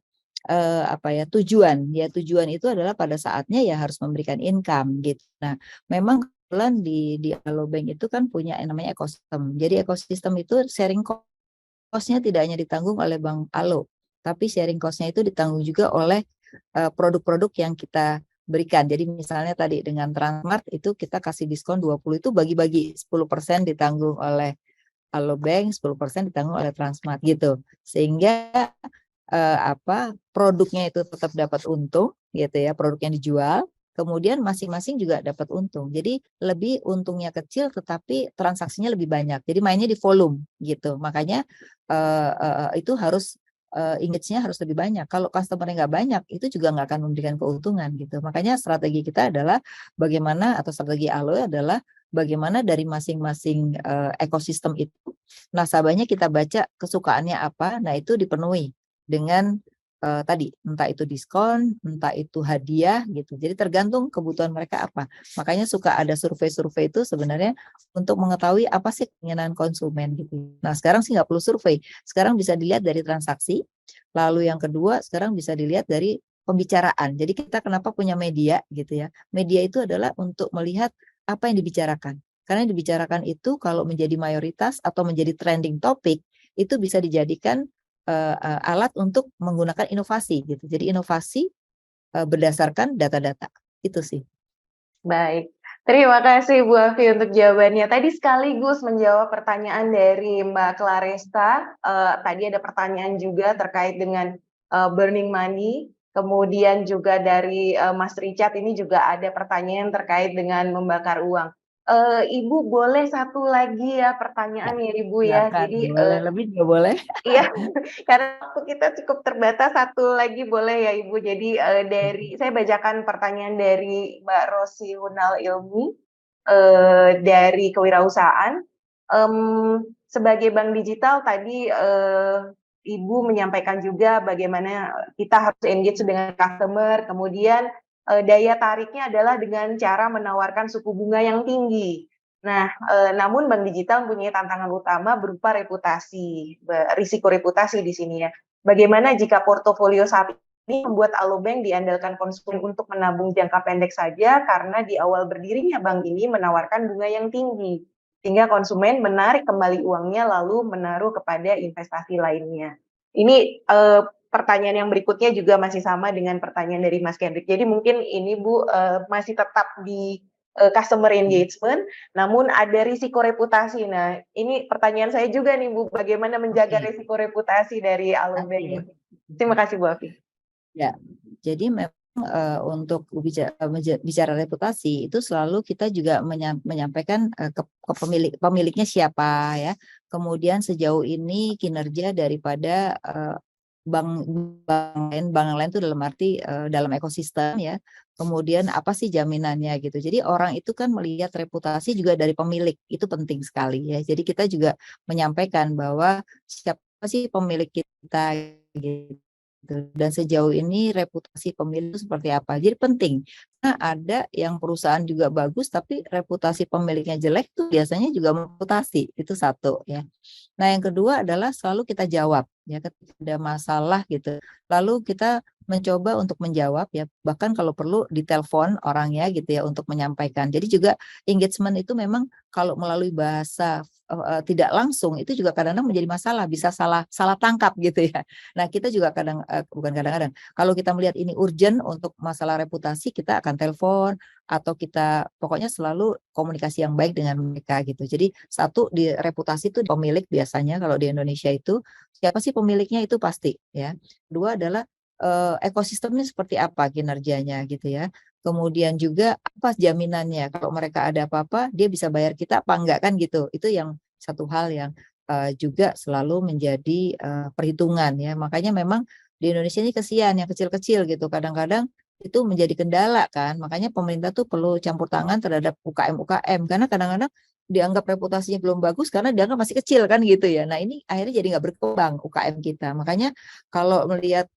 tujuan. Ya tujuan itu adalah pada saatnya ya harus memberikan income gitu. Nah, memang kebetulan di Alobank itu kan punya yang namanya ekosistem. Jadi ekosistem itu sharing cost-nya tidak hanya ditanggung oleh Bank Alo, tapi sharing cost-nya itu ditanggung juga oleh produk-produk yang kita berikan. Jadi misalnya tadi dengan Transmart itu kita kasih diskon 20, itu bagi-bagi 10% ditanggung oleh Alobank, 10% ditanggung oleh Transmart gitu. Sehingga produknya itu tetap dapat untung gitu ya, produk yang dijual, kemudian masing-masing juga dapat untung. Jadi lebih untungnya kecil tetapi transaksinya lebih banyak. Jadi mainnya di volume gitu. Makanya itu harus engage-nya harus lebih banyak. Kalau customer-nya nggak banyak, itu juga nggak akan memberikan keuntungan gitu. Makanya strategi kita adalah bagaimana, atau strategi Alo adalah bagaimana dari masing-masing ekosistem itu nasabahnya kita baca kesukaannya apa, nah itu dipenuhi dengan tadi entah itu diskon, entah itu hadiah gitu. Jadi tergantung kebutuhan mereka apa. Makanya suka ada survei-survei itu sebenarnya untuk mengetahui apa sih keinginan konsumen gitu. Nah, sekarang sih nggak perlu survei. Sekarang bisa dilihat dari transaksi. Lalu yang kedua sekarang bisa dilihat dari pembicaraan. Jadi kita kenapa punya media gitu ya. Media itu adalah untuk melihat apa yang dibicarakan. Karena yang dibicarakan itu kalau menjadi mayoritas atau menjadi trending topik itu bisa dijadikan alat untuk menggunakan inovasi gitu. Jadi inovasi berdasarkan data-data itu sih. Baik, Terima kasih Bu Afi untuk jawabannya. Tadi sekaligus menjawab pertanyaan dari Mbak Claresta. Tadi ada pertanyaan juga terkait dengan burning money. Kemudian juga dari Mas Richard ini juga ada pertanyaan terkait dengan membakar uang. Ibu boleh satu lagi ya pertanyaan ya Ibu ya. Silakan, Jadi boleh lebih juga boleh. iya, karena waktu kita cukup terbatas, satu lagi boleh ya Ibu. Jadi saya bacakan pertanyaan dari Mbak Rosi Hunal Ilmi dari kewirausahaan. Sebagai bank digital tadi Ibu menyampaikan juga bagaimana kita harus engage dengan customer, kemudian daya tariknya adalah dengan cara menawarkan suku bunga yang tinggi. Nah, namun bank digital mempunyai tantangan utama berupa reputasi, risiko reputasi di sini ya. Bagaimana jika portofolio saat ini membuat Alobank diandalkan konsumen untuk menabung jangka pendek saja karena di awal berdirinya bank ini menawarkan bunga yang tinggi, sehingga konsumen menarik kembali uangnya lalu menaruh kepada investasi lainnya. Ini pertanyaan yang berikutnya juga masih sama dengan pertanyaan dari Mas Kendrick. Jadi mungkin ini Bu masih tetap di customer engagement, namun ada risiko reputasi. Nah, ini pertanyaan saya juga nih Bu, bagaimana menjaga risiko reputasi dari Alobank? Terima kasih Bu Afi. Ya, jadi memang untuk bicara reputasi itu selalu kita juga menyampaikan ke pemiliknya siapa ya. Kemudian sejauh ini kinerja daripada bank lain itu dalam arti dalam ekosistem ya. Kemudian apa sih jaminannya gitu. Jadi orang itu kan melihat reputasi juga dari pemilik, itu penting sekali ya. Jadi kita juga menyampaikan bahwa siapa sih pemilik kita gitu. Dan sejauh ini reputasi pemilik itu seperti apa. Jadi penting. Nah, ada yang perusahaan juga bagus tapi reputasi pemiliknya jelek tuh biasanya juga reputasi. Itu satu ya. Nah, yang kedua adalah selalu kita jawab ya ketika ada masalah gitu. Lalu kita mencoba untuk menjawab ya, bahkan kalau perlu ditelepon orangnya gitu ya untuk menyampaikan. Jadi juga engagement itu memang kalau melalui bahasa tidak langsung itu juga kadang-kadang menjadi masalah, bisa salah tangkap gitu ya. Nah, kita juga bukan kadang-kadang, kalau kita melihat ini urgent untuk masalah reputasi, kita akan telepon atau kita pokoknya selalu komunikasi yang baik dengan mereka gitu. Jadi satu di reputasi itu pemilik biasanya kalau di Indonesia itu siapa sih pemiliknya itu pasti ya. Kedua adalah ekosistemnya seperti apa kinerjanya gitu ya. Kemudian juga apa jaminannya kalau mereka ada apa-apa dia bisa bayar kita apa enggak kan gitu. Itu yang satu hal yang juga selalu menjadi perhitungan ya. Makanya memang di Indonesia ini kesian yang kecil-kecil gitu. Kadang-kadang itu menjadi kendala kan. Makanya pemerintah tuh perlu campur tangan terhadap UKM-UKM karena kadang-kadang dianggap reputasinya belum bagus karena dianggap masih kecil kan gitu ya. Nah, ini akhirnya jadi nggak berkembang UKM kita. Makanya kalau melihat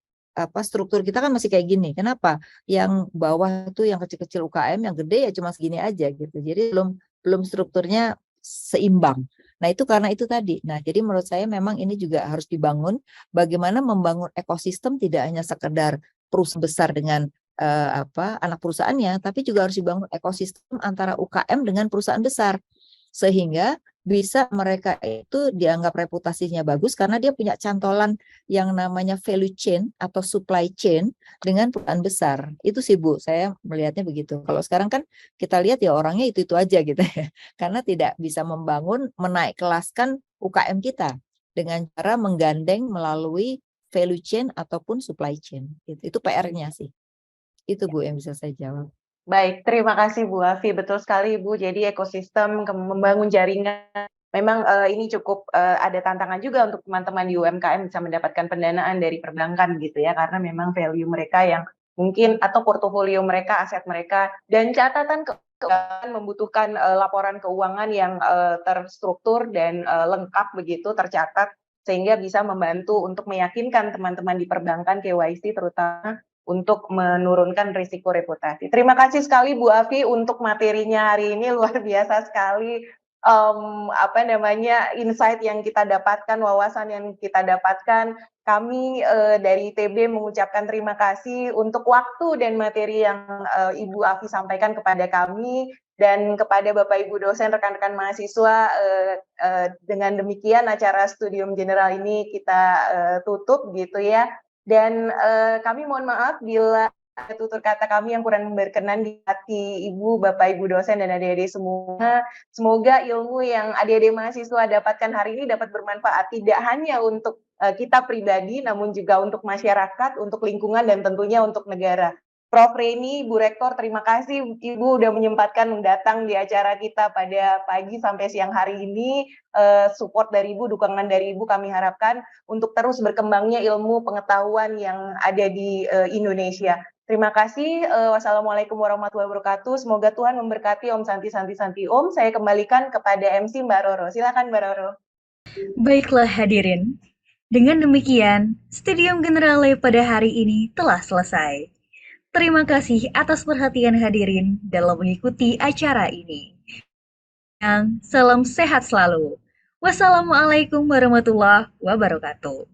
struktur kita kan masih kayak gini. Kenapa? Yang bawah tuh yang kecil-kecil UKM, yang gede ya cuma segini aja gitu. Jadi belum strukturnya seimbang. Nah, itu karena itu tadi. Nah, jadi menurut saya memang ini juga harus dibangun bagaimana membangun ekosistem tidak hanya sekedar perusahaan besar dengan anak perusahaannya, tapi juga harus dibangun ekosistem antara UKM dengan perusahaan besar. Sehingga bisa mereka itu dianggap reputasinya bagus karena dia punya cantolan yang namanya value chain atau supply chain dengan perusahaan besar. Itu sih Bu, saya melihatnya begitu. Kalau sekarang kan kita lihat ya orangnya itu aja gitu ya. Karena tidak bisa menaik kelaskan UKM kita dengan cara menggandeng melalui value chain ataupun supply chain. Itu PR-nya sih. Itu Bu yang bisa saya jawab. Baik, terima kasih Bu Afi. Betul sekali Bu. Jadi ekosistem membangun jaringan. Memang ini cukup ada tantangan juga untuk teman-teman di UMKM bisa mendapatkan pendanaan dari perbankan gitu ya, karena memang value mereka yang mungkin atau portofolio mereka, aset mereka, dan catatan keuangan membutuhkan laporan keuangan yang terstruktur dan lengkap begitu, tercatat, sehingga bisa membantu untuk meyakinkan teman-teman di perbankan KYC terutama untuk menurunkan risiko reputasi. Terima kasih sekali Bu Afi untuk materinya hari ini, luar biasa sekali insight yang kita dapatkan, wawasan yang kita dapatkan. Kami dari ITB mengucapkan terima kasih untuk waktu dan materi yang Ibu Afi sampaikan kepada kami dan kepada Bapak Ibu dosen, rekan-rekan mahasiswa. Dengan demikian acara Studium General ini kita tutup gitu ya. Dan kami mohon maaf bila ada tutur kata kami yang kurang berkenan di hati Ibu, Bapak, Ibu dosen, dan adik-adik semua. Semoga ilmu yang adik-adik mahasiswa dapatkan hari ini dapat bermanfaat tidak hanya untuk kita pribadi, namun juga untuk masyarakat, untuk lingkungan, dan tentunya untuk negara. Prof. Reni, Bu Rektor, terima kasih Ibu udah menyempatkan datang di acara kita pada pagi sampai siang hari ini. Support dari Ibu, dukungan dari Ibu kami harapkan untuk terus berkembangnya ilmu pengetahuan yang ada di Indonesia. Terima kasih. Wassalamualaikum warahmatullahi wabarakatuh. Semoga Tuhan memberkati Om Santi Santi Santi Om. Saya kembalikan kepada MC Mbak Roro. Silakan Mbak Roro. Baiklah hadirin, dengan demikian, Studium Generale pada hari ini telah selesai. Terima kasih atas perhatian hadirin dalam mengikuti acara ini. Salam sehat selalu. Wassalamualaikum warahmatullahi wabarakatuh.